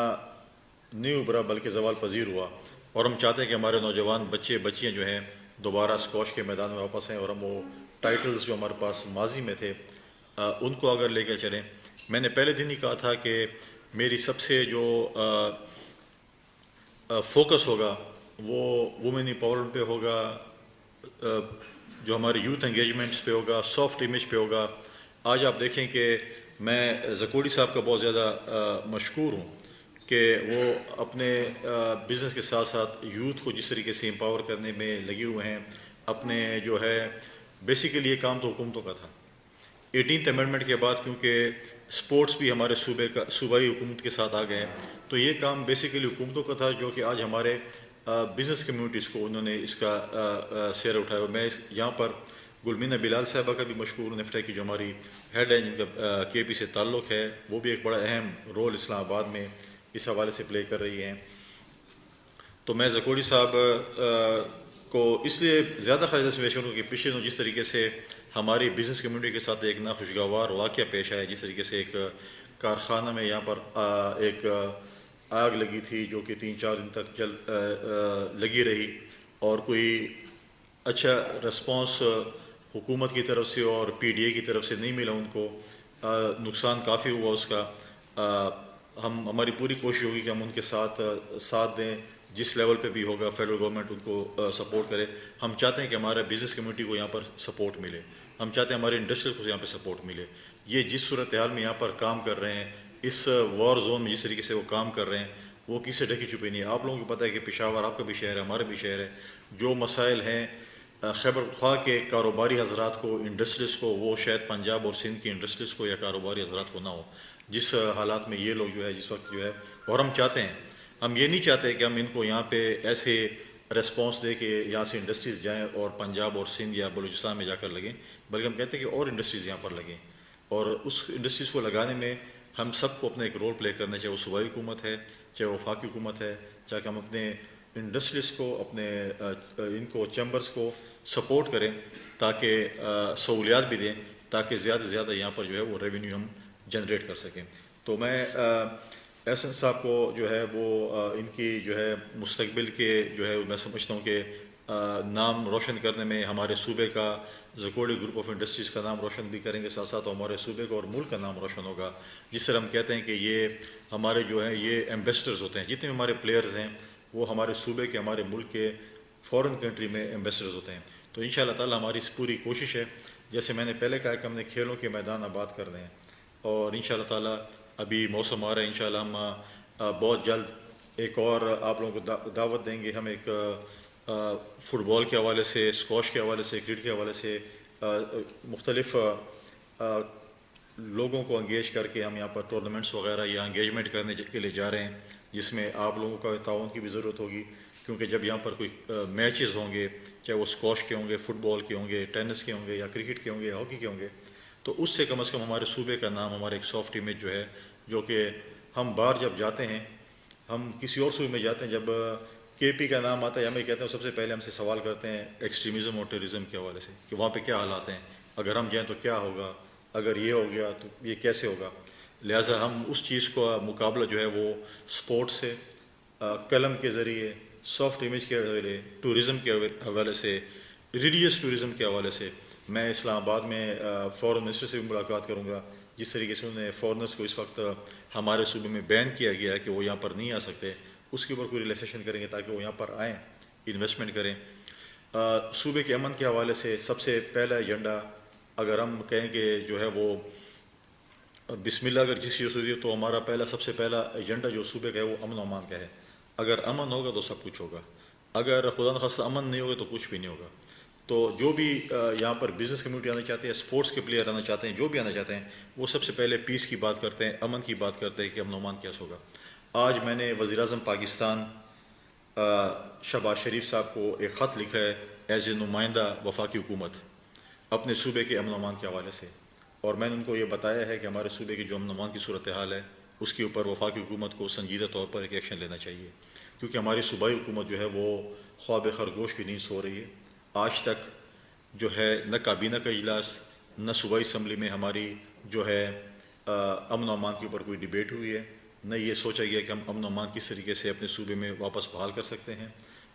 K: نہیں ابھرا بلکہ زوال پذیر ہوا، اور ہم چاہتے ہیں کہ ہمارے نوجوان بچے بچیاں جو ہیں دوبارہ اسکواش کے میدان میں واپس آئیں، اور ہم وہ ٹائٹلز جو ہمارے پاس ماضی میں تھے ان کو اگر لے کے چلیں۔ میں نے پہلے دن ہی کہا تھا کہ میری سب سے جو فوکس ہوگا وہ وومن امپاورمنٹ پہ ہوگا، جو ہماری یوتھ انگیجمنٹس پہ ہوگا، سافٹ امیج پہ ہوگا۔ آج آپ دیکھیں کہ میں زکوڑی صاحب کا بہت زیادہ مشکور ہوں کہ وہ اپنے بزنس کے ساتھ ساتھ یوتھ کو جس طریقے سے امپاور کرنے میں لگے ہوئے ہیں۔ اپنے جو ہے بیسیکلی یہ کام تو حکومتوں کا تھا، 18th امینڈمنٹ کے بعد کیونکہ سپورٹس بھی ہمارے صوبائی حکومت کے ساتھ آ گئے، تو یہ کام بیسیکلی حکومتوں کا تھا، جو کہ آج ہمارے بزنس کمیونٹیز کو انہوں نے اس کا سیر اٹھایا۔ میں یہاں پر گلمینہ بلال صاحبہ کا بھی مشکور ہوں، نفٹا کی جو ہماری ہیڈ ہے جن کا KP سے تعلق ہے، وہ بھی ایک بڑا اہم رول اسلام آباد میں اس حوالے سے پلے کر رہی ہیں۔ تو میں زکوڑی صاحب کو اس لیے زیادہ خراج تحسین پیش کروں کہ پچھلے دنوں جس طریقے سے ہماری بزنس کمیونٹی کے ساتھ ایک ناخوشگوار واقعہ پیش آیا، جس طریقے سے ایک کارخانہ میں یہاں پر ایک آگ لگی تھی جو کہ 3-4 دن تک لگی رہی، اور کوئی اچھا رسپانس حکومت کی طرف سے اور PDA کی طرف سے نہیں ملا ان کو، نقصان کافی ہوا اس کا۔ ہماری پوری کوشش ہوگی کہ ہم ان کے ساتھ دیں، جس لیول پہ بھی ہوگا فیڈرل گورنمنٹ ان کو سپورٹ کرے۔ ہم چاہتے ہیں کہ ہمارے بزنس کمیونٹی کو یہاں پر سپورٹ ملے، ہم چاہتے ہیں ہمارے انڈسٹری کو یہاں پہ سپورٹ ملے۔ یہ جس صورتحال میں یہاں پر کام کر رہے ہیں، اس وار زون میں جس طریقے سے وہ کام کر رہے ہیں، وہ کسی سے ڈھکی چھپی نہیں ہے۔ آپ لوگوں کو پتہ ہے کہ پشاور آپ کا بھی شہر ہے، ہمارا بھی شہر ہے، جو مسائل ہیں خیبر پختونخوا کے کاروباری حضرات کو، انڈسٹریز کو، وہ شاید پنجاب اور سندھ کی انڈسٹریز کو یا کاروباری حضرات کو نہ ہو، جس حالات میں یہ لوگ جو ہے جس وقت جو ہے۔ اور ہم چاہتے ہیں، ہم یہ نہیں چاہتے کہ ہم ان کو یہاں پہ ایسے ریسپانس دے کہ یہاں سے انڈسٹریز جائیں اور پنجاب اور سندھ یا بلوچستان میں جا کر لگیں، بلکہ ہم کہتے ہیں کہ اور انڈسٹریز یہاں پر لگیں، اور اس انڈسٹریز کو لگانے میں ہم سب کو اپنا ایک رول پلے کرنا ہے، چاہے وہ صوبائی حکومت ہے، چاہے وہ وفاقی حکومت ہے، چاہے ہم اپنے انڈسٹریز کو، اپنے ان کو چیمبرز کو سپورٹ کریں تاکہ سہولیات بھی دیں، تاکہ زیادہ سے زیادہ یہاں پر جو ہے وہ ریونیو ہم جنریٹ کر سکیں۔ تو میں احسن صاحب کو جو ہے وہ ان کی جو ہے مستقبل کے جو ہے میں سمجھتا ہوں کہ نام روشن کرنے میں، ہمارے صوبے کا زکوڑی گروپ آف انڈسٹریز کا نام روشن بھی کریں گے، ساتھ ساتھ ہمارے صوبے کا اور ملک کا نام روشن ہوگا. جس طرح ہم کہتے ہیں کہ یہ ہمارے جو ہیں یہ ایمبیسڈرز ہوتے ہیں، جتنے بھی ہمارے پلیئرز ہیں وہ ہمارے صوبے کے، ہمارے ملک کے فورن کنٹری میں ایمبیسڈرز ہوتے ہیں. تو انشاءاللہ تعالی ہماری اس پوری کوشش ہے، جیسے میں نے پہلے کہا کہ ہم نے کھیلوں کے میدان آباد کر دیں، اور انشاءاللہ تعالی ابھی موسم آ رہا ہے، انشاءاللہ ہم بہت جلد ایک اور آپ لوگوں کو دعوت دیں گے. ہم ایک فٹ بال کے حوالے سے، اسکواش کے حوالے سے، کرکٹ کے حوالے سے مختلف لوگوں کو انگیج کر کے ہم یہاں پر ٹورنامنٹس وغیرہ یا انگیجمنٹ کرنے کے لیے جا رہے ہیں، جس میں آپ لوگوں کا تعاون کی بھی ضرورت ہوگی. کیونکہ جب یہاں پر کوئی میچز ہوں گے، چاہے وہ اسکواش کے ہوں گے، فٹ بال کے ہوں گے، ٹینس کے ہوں گے، یا کرکٹ کے ہوں گے، یا ہاکی کے ہوں گے، تو اس سے کم از کم ہمارے صوبے کا نام، ہمارے ایک سافٹ امیج جو ہے، جو کہ ہم باہر جب جاتے ہیں، ہم کسی اور صوبے میں جاتے ہیں، جب کے پی کا نام آتا ہے ہمیں کہتے ہیں سب سے پہلے ہم سے سوال کرتے ہیں ایکسٹریمزم اور ٹیررزم کے حوالے سے کہ وہاں پہ کیا حالات ہیں، اگر ہم جائیں تو کیا ہوگا، اگر یہ ہو گیا تو یہ کیسے ہوگا. لہٰذا ہم اس چیز کا مقابلہ جو ہے وہ سپورٹ سے، قلم کے ذریعے، سافٹ امیج کے حوالے، ٹورزم کے حوالے سے، ریلیجیس ٹورزم کے حوالے سے. میں اسلام آباد میں فورن منسٹر سے بھی ملاقات کروں گا. جس طریقے سے انہوں نے فورنرس کو اس وقت ہمارے صوبے میں بین کیا گیا ہے کہ وہ یہاں پر نہیں آ سکتے، اس کے اوپر کوئی ریلیکسیشن کریں گے تاکہ وہ یہاں پر آئیں، انویسٹمنٹ کریں. صوبے کے امن کے حوالے سے سب سے پہلا ایجنڈا اگر ہم کہیں کہ جو ہے وہ بسم اللہ اگر جس چیز ہوتی ہے تو ہمارا سب سے پہلا ایجنڈا جو صوبے کا ہے وہ امن و امان کا ہے. اگر امن ہوگا تو سب کچھ ہوگا، اگر خدا نخواستہ امن نہیں ہوگا تو کچھ بھی نہیں ہوگا. تو جو بھی یہاں پر بزنس کمیونٹی آنا چاہتے ہیں، اسپورٹس کے پلیئر آنا چاہتے ہیں، جو بھی آنا چاہتے ہیں، وہ سب سے پہلے پیس کی بات کرتے ہیں، امن کی بات کرتے ہیں کہ امن و امان کیسے ہوگا. آج میں نے وزیر اعظم پاکستان شہباز شریف صاحب کو ایک خط لکھا ہے ایز اے نمائندہ وفاقی حکومت اپنے صوبے کے امن و امان کے حوالے سے، اور میں نے ان کو یہ بتایا ہے کہ ہمارے صوبے کی جو امن و امان کی صورتحال ہے اس کے اوپر وفاقی حکومت کو سنجیدہ طور پر ایک ایکشن لینا چاہیے. کیونکہ ہماری صوبائی حکومت جو ہے وہ خواب خرگوش کی نیند سو رہی ہے. آج تک جو ہے نہ کابینہ کا اجلاس، نہ صوبائی اسمبلی میں ہماری جو ہے امن و امان کے اوپر کوئی ڈبیٹ ہوئی ہے، نہ یہ سوچا گیا کہ ہم امن و امان کس طریقے سے اپنے صوبے میں واپس بحال کر سکتے ہیں.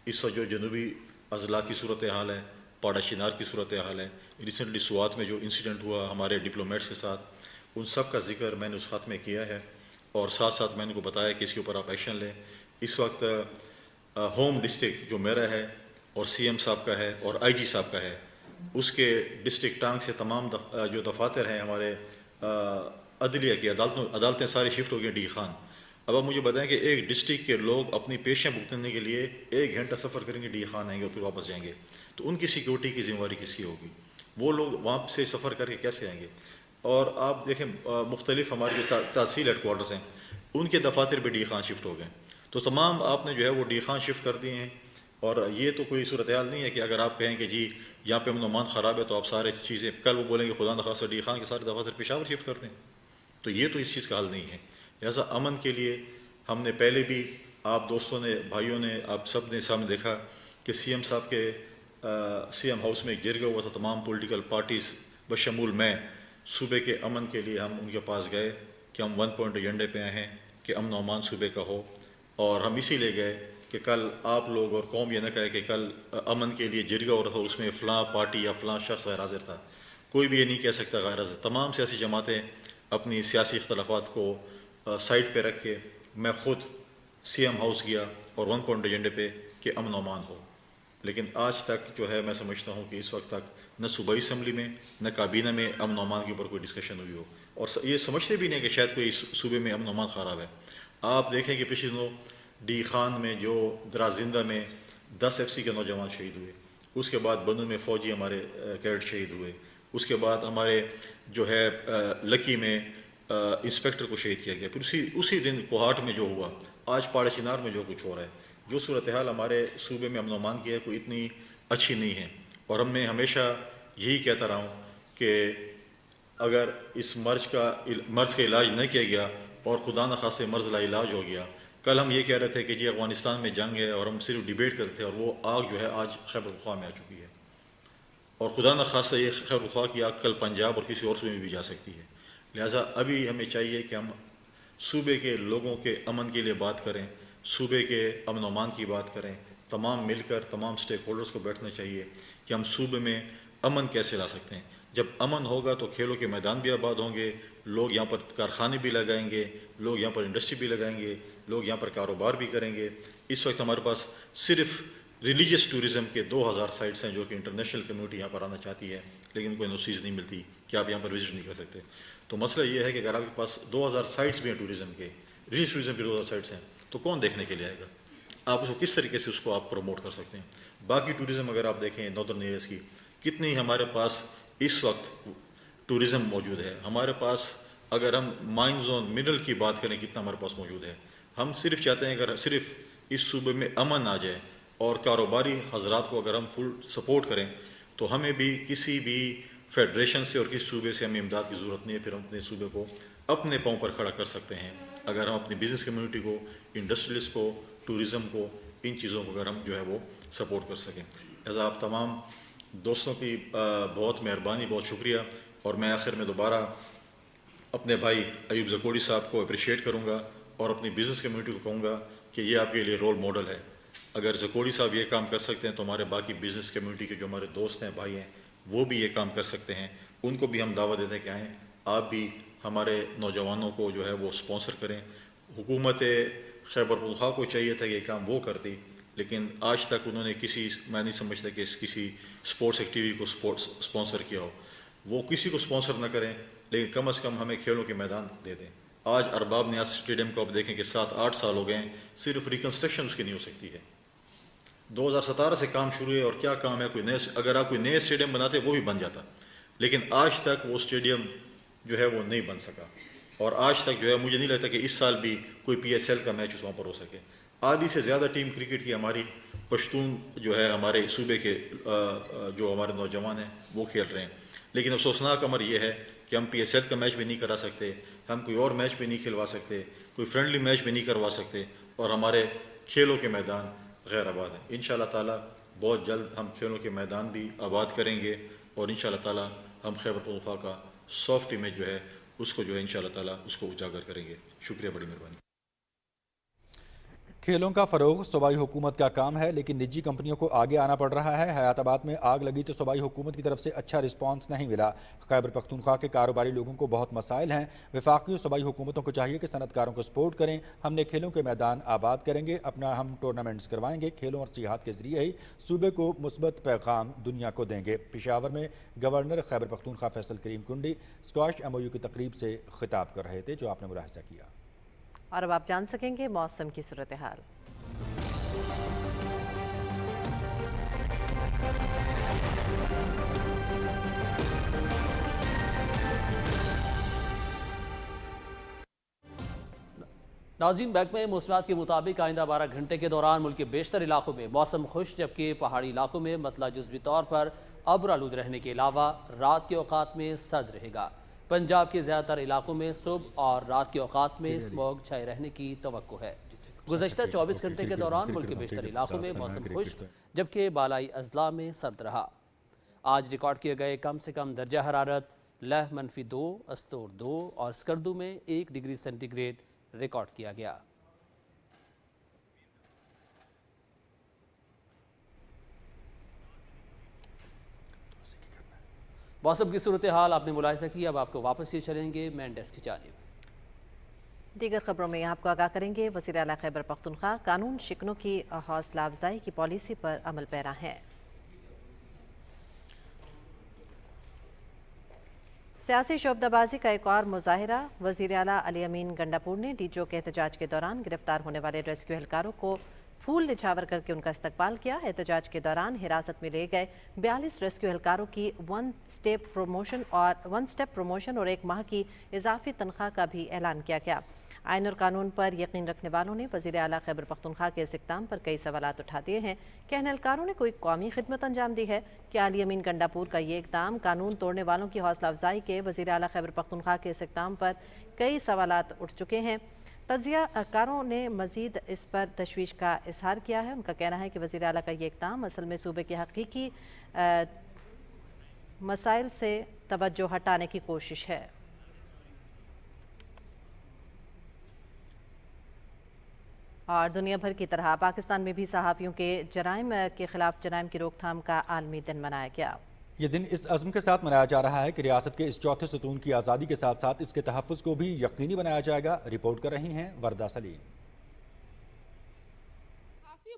K: اس وقت جو جنوبی اضلاع کی صورتحال ہے، پاڑا چنار کی صورتحال ہے، ریسنٹلی سوات میں جو انسیڈنٹ ہوا ہمارے ڈپلومیٹس کے ساتھ، ان سب کا ذکر میں نے اس خط میں کیا ہے، اور ساتھ ساتھ میں نے کو بتایا کہ اس کے اوپر آپ ایکشن لیں. اس وقت ہوم ڈسٹرکٹ جو میرا ہے اور سی ایم صاحب کا ہے اور آئی جی صاحب کا ہے، اس کے ڈسٹرکٹ ٹانگ سے تمام جو دفاتر ہیں ہمارے عدلیہ کی عدالتیں ساری شفٹ ہو گئی ڈی خان. اب آپ مجھے بتائیں کہ ایک ڈسٹرکٹ کے لوگ اپنی پیشیاں بھگتنے کے لیے 1 گھنٹہ سفر کریں گے، ڈی خان آئیں گے اور پھر واپس جائیں گے، تو ان کی سیکیورٹی کی ذمہ داری کس کی ہوگی؟ وہ لوگ وہاں سے سفر کر کے کیسے آئیں گے؟ اور آپ دیکھیں مختلف ہمارے جو تحصیل ہیڈ کوارٹرز ہیں ان کے دفاتر بھی ڈی خان شفٹ ہو گئے، تو تمام آپ نے جو ہے وہ ڈی خان شفٹ کر دیے ہیں. اور یہ تو کوئی صورتحال نہیں ہے کہ اگر آپ کہیں کہ جی یہاں پہ امن و امان خراب ہے تو آپ سارے چیزیں کل وہ بولیں گے خدا نخواستہ ڈی خان کے سارے دفاتر پشاور شفٹ کر دیں، تو یہ تو اس چیز کا حل نہیں ہے. لہٰذا امن کے لیے ہم نے پہلے بھی آپ دوستوں نے، بھائیوں نے، آپ سب نے سامنے دیکھا کہ سی ایم صاحب کے سی ایم ہاؤس میں ایک جرگہ ہوا تھا، تمام پولیٹیکل پارٹیز بشمول میں صوبے کے امن کے لیے ہم ان کے پاس گئے کہ ہم 1 پوائنٹ ایجنڈے پہ آئے ہیں کہ امن و امان صوبے کا ہو. اور ہم اسی لے گئے کہ کل آپ لوگ اور قوم یہ نہ کہے کہ کل امن کے لیے جرگہ ہو رہا تھا اس میں فلاں پارٹی یا فلاں شخص غیر حاضر تھا. کوئی بھی یہ نہیں کہہ سکتا غیر حاضر. تمام سیاسی جماعتیں اپنی سیاسی اختلافات کو سائڈ پہ رکھ کے میں خود سی ایم ہاؤس گیا اور 1 پوائنٹ ایجنڈے پہ کہ امن و امان ہو. لیکن آج تک جو ہے میں سمجھتا ہوں کہ اس وقت تک نہ صوبائی اسمبلی میں نہ کابینہ میں امن و امان کے اوپر کوئی ڈسکشن ہوئی ہو، اور یہ سمجھتے بھی نہیں کہ شاید کوئی صوبے میں امن و امان خراب ہے. آپ دیکھیں کہ پچھلے دنوں ڈی خان میں جو درازندہ میں 10 ایف سی کے نوجوان شہید ہوئے، اس کے بعد بنو میں فوجی ہمارے کیڈٹ شہید ہوئے، اس کے بعد ہمارے جو ہے لکی میں انسپیکٹر کو شہید کیا گیا، پھر اسی دن کوہاٹ میں جو ہوا، آج پاڑا چنار میں جو کچھ ہو رہا ہے. جو صورتحال ہمارے صوبے میں امن و امان کی ہے کوئی اتنی اچھی نہیں ہے. اور ہم میں ہمیشہ یہی کہتا رہا ہوں کہ اگر اس مرض کا علاج نہ کیا گیا اور خدا نخواستہ مرض لا علاج ہو گیا، کل ہم یہ کہہ رہے تھے کہ جی افغانستان میں جنگ ہے اور ہم صرف ڈیبیٹ کرتے تھے، اور وہ آگ جو ہے آج خیبر پختونخوا میں آ چکی ہے، اور خدا نخواستہ یہ خیبر پختونخوا کی آگ کل پنجاب اور کسی اور صوبے میں بھی جا سکتی ہے. لہٰذا ابھی ہمیں چاہیے کہ ہم صوبے کے لوگوں کے امن کے لیے بات کریں، صوبے کے امن و امان کی بات کریں، تمام مل کر تمام سٹیک ہولڈرز کو بیٹھنا چاہیے کہ ہم صوبے میں अमन कैसे ला सकते हैं। जब अमन होगा तो खेलों के मैदान भी आबाद होंगे, लोग यहाँ पर कारखाने भी लगाएंगे, लोग यहाँ पर इंडस्ट्री भी लगाएंगे, लोग यहाँ पर कारोबार भी करेंगे। इस वक्त हमारे पास सिर्फ रिलीजियस टूरिज़म के 2000 साइट्स हैं जो कि इंटरनेशनल कम्युनिटी यहाँ पर आना चाहती है, लेकिन उनको एनओसीज़ नहीं मिलती कि आप यहाँ पर विजिट नहीं कर सकते। तो मसला ये है कि अगर आपके पास 2000 साइट्स भी हैं टूरिज़म के, रिलीजियस टूरिज़म के 2000 साइट्स हैं, तो कौन देखने के लिए आएगा? आप उसको किस तरीके से उसको आप प्रमोट कर सकते हैं? बाकी टूरिज़म अगर आप देखें नॉर्दर्न एरियाज़ की, कितनी हमारे पास इस वक्त टूरिज़म मौजूद है। हमारे पास अगर हम माइन जोन मिनरल की बात करें, कितना हमारे पास मौजूद है। हम सिर्फ चाहते हैं अगर सिर्फ इस सूबे में अमन आ जाए और कारोबारी हजरात को अगर हम फुल सपोर्ट करें, तो हमें भी किसी भी फेडरेशन से और किसी सूबे से हमें इमदाद की ज़रूरत नहीं है। फिर हम अपने सूबे को अपने पाँव पर खड़ा कर सकते हैं अगर हम अपनी बिज़नेस कम्युनिटी को, इंडस्ट्रियलिस्ट को, टूरिज़म को, इन चीज़ों को अगर हम जो है वो सपोर्ट कर सकें। ऐसा आप तमाम दोस्तों की बहुत मेहरबानी, बहुत शुक्रिया। और मैं आखिर में दोबारा अपने भाई अयूब ज़कोड़ी साहब को अप्रिशिएट करूँगा और अपनी बिज़नेस कम्युनिटी को कहूँगा कि ये आपके लिए रोल मॉडल है। अगर ज़कोड़ी साहब ये काम कर सकते हैं तो हमारे बाकी बिज़नेस कम्युनिटी के जो हमारे दोस्त हैं, भाई हैं, वो भी ये काम कर सकते हैं। उनको भी हम दावा देते हैं कि आएँ, आप भी हमारे नौजवानों को जो है वो स्पॉन्सर करें। हुकूमत खैबर पख्तूनख्वा को चाहिए था कि ये काम वो करती, लेकिन आज तक उन्होंने मैं नहीं समझता कि किसी स्पोर्ट्स एक्टिविटी को स्पॉन्सर किया हो। वो किसी को स्पॉन्सर न करें, लेकिन कम से कम हमें खेलों के मैदान दे दें। आज अरबाब नियाज़ स्टेडियम को आप देखें कि 7-8 साल हो गए, सिर्फ रिकन्स्ट्रक्शन उसकी नहीं हो सकती है। 2017 से काम शुरू है और क्या काम है, अगर आप कोई नए स्टेडियम बनाते वो भी बन जाता, लेकिन आज तक वो स्टेडियम जो है वो नहीं बन सका। और आज तक जो है मुझे नहीं लगता कि इस साल भी कोई PSL का मैच वहाँ पर हो सके। आधी से ज़्यादा टीम क्रिकेट की हमारी पश्तून जो है हमारे सूबे के जो हमारे नौजवान हैं वो खेल रहे हैं, लेकिन अफसोसनाक अमर ये है कि हम PSL का मैच भी नहीं करा सकते, हम कोई और मैच भी नहीं खिलवा सकते, कोई फ्रेंडली मैच भी नहीं करवा सकते, और हमारे खेलों के मैदान गैर आबाद हैं। इंशाअल्लाह ताला बहुत जल्द हम खेलों के मैदान भी आबाद करेंगे और इंशाअल्लाह ताला हम खैबर पख्तूनख्वा का सॉफ्ट इमेज जो है उसको जो है इंशाअल्लाह ताला उसको उजागर करेंगे। शुक्रिया, बड़ी मेहरबानी।
A: खेलों का फ़रोग सूबाई हुकूमत का काम है, लेकिन निजी कंपनियों को आगे आना पड़ रहा है। हयाताबाद में आग लगी तो सूबाई हुकूमत की तरफ से अच्छा रिस्पांस नहीं मिला। खैबर पख्तूनख्वा के कारोबारी लोगों को बहुत मसाइल हैं। वफाकी और सूबाई हुकूमतों को चाहिए कि सनतकारों को सपोर्ट करें। हमने खेलों के मैदान आबाद करेंगे, अपना हम टूर्नामेंट्स करवाएंगे। खेलों और सियाहत के जरिए ही सूबे को मुस्बत पैगाम दुनिया को देंगे। पेशावर में गवर्नर खैबर पख्तूनख्वा फैसल करीम कुंडी स्क्वाश MOU की तकरीब से खिताब कर रहे थे, जो आपने मुलाहिजा किया।
B: और अब आप जान सकेंगे मौसम की सूरत हाल।
D: नाज़रीन, महकमे मौसमियात के मुताबिक आइंदा 12 घंटे के दौरान मुल्क के बेशतर इलाकों में मौसम खुश, जबकि पहाड़ी इलाकों में मतला जुज़वी तौर पर अब्र आलूद रहने के अलावा रात के औकात में सर्द रहेगा। पंजाब के ज़्यादातर इलाकों में सुबह और रात के औकात में स्मॉग छाए रहने की तवक्को है। गुज़श्ता 24 घंटे के दौरान मुल्क के बेशतर इलाकों में मौसम खुश्क, जबकि बालाई अजला में सर्द रहा। आज रिकॉर्ड किए गए कम से कम दर्जा हरारत लह -2, अस्तोर 2 और स्कर्दू में 1 डिग्री सेंटीग्रेड रिकॉर्ड किया गया। मौसम की सूरत हाल आपने मुलाहिजा की। अब आपको वापस ये चलेंगे मैन डेस्क की जानिब।
B: दीगर खबरों में आपको आगाह करेंगे वज़ीर आला खैबर पख्तूनख्वा कानून शिकनों की हौसला अफजाई की पॉलिसी पर अमल पैरा है। सियासी शोबदाबाजी का एक और मुजाहिरा। वज़ीर आला अली अमीन गंडापुर ने डीजो के एहतजाज के दौरान गिरफ्तार होने वाले रेस्क्यू एहलकारों को फूल निछावर करके उनका इस्तकबाल किया। एहतजाज के दौरान हिरासत में ले गए 42 रेस्क्यू एहलकारों की 1 स्टेप प्रमोशन और 1 माह की इजाफी तनख्वाह का भी ऐलान किया गया। आइन और कानून पर यकीन रखने वालों ने वज़ीर आला खैबर पख्तूनख्वा के इस इक़दाम पर कई सवालात उठा दिए हैं। क्या इन एहलकारों ने कोई कौमी खिदमत अंजाम दी है? क्या अली अमीन गंडापुर का ये इक़दाम कानून तोड़ने वालों की हौसला अफजाई के? वज़ीर आला खैबर पख्तूनख्वा के इस इक़दाम पर कई सवालात उठ चुके हैं। तजियाकारों ने मज़ीद इस पर तशवीश का इजहार किया है। उनका कहना है कि वज़ीर आला का ये इक़दाम असल में सूबे के हकीकी मसाइल से तवज्जो हटाने की कोशिश है। और दुनिया भर की तरह पाकिस्तान में भी सहाफ़ियों के जराइम के ख़िलाफ़ जराइम की रोकथाम का आलमी दिन मनाया गया।
A: یہ دن اس عزم کے ساتھ منایا جا رہا ہے کہ ریاست کے اس چوتھے ستون کی آزادی کے ساتھ ساتھ اس کے تحفظ کو بھی یقینی بنایا جائے گا۔ رپورٹ کر رہی ہیں وردہ سلیم۔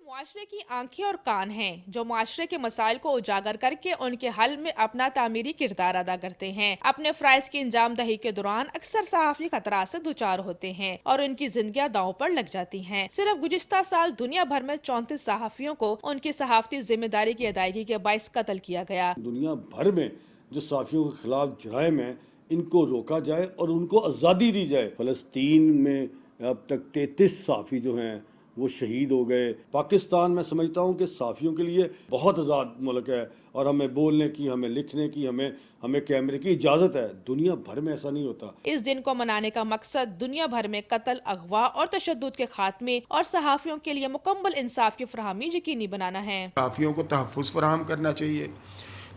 L: معاشرے کی آنکھیں اور کان ہیں جو معاشرے کے مسائل کو اجاگر کر کے ان کے حل میں اپنا تعمیری کردار ادا کرتے ہیں۔ اپنے فرائض کی انجام دہی کے دوران اکثر صحافی خطرات سے دوچار ہوتے ہیں اور ان کی زندگیاں داؤں پر لگ جاتی ہیں۔ صرف گزشتہ سال دنیا بھر میں 34 صحافیوں کو ان کی صحافتی ذمہ داری کی ادائیگی کے باعث قتل کیا گیا۔
M: دنیا بھر میں جو صحافیوں کے خلاف جرائم ہیں ان کو روکا جائے اور ان کو آزادی دی جائے۔ فلسطین میں اب تک 33 صحافی جو ہیں وہ شہید ہو گئے۔ پاکستان میں سمجھتا ہوں کہ صحافیوں کے لیے بہت آزاد ملک ہے اور ہمیں بولنے کی، ہمیں لکھنے کی، ہمیں کیمرے کی اجازت ہے۔ دنیا بھر میں ایسا نہیں ہوتا۔
L: اس دن کو منانے کا مقصد دنیا بھر میں قتل، اغوا اور تشدد کے خاتمے اور صحافیوں کے لیے مکمل انصاف کی فراہمی یقینی بنانا ہے۔
N: صحافیوں کو تحفظ فراہم کرنا چاہیے،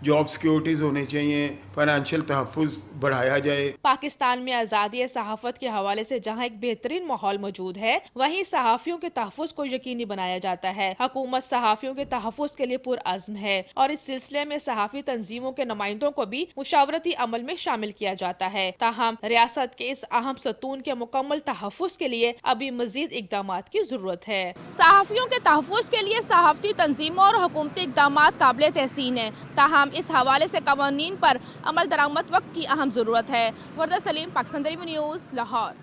N: جاب سیکیورٹیز ہونے چاہیے، فائنینشیل تحفظ بڑھایا جائے۔
L: پاکستان میں آزادی صحافت کے حوالے سے جہاں ایک بہترین ماحول موجود ہے، وہیں صحافیوں کے تحفظ کو یقینی بنایا جاتا ہے۔ حکومت صحافیوں کے تحفظ کے لیے پرعزم ہے اور اس سلسلے میں صحافی تنظیموں کے نمائندوں کو بھی مشاورتی عمل میں شامل کیا جاتا ہے۔ تاہم ریاست کے اس اہم ستون کے مکمل تحفظ کے لیے ابھی مزید اقدامات کی ضرورت ہے۔ صحافیوں کے تحفظ کے لیے صحافتی تنظیموں اور حکومتی اقدامات قابل تحسین ہیں، تاہم اس حوالے سے قوانین پر عمل درآمد وقت کی اہم ضرورت ہے۔ Warda Saleem, Pakistan television news, Lahore.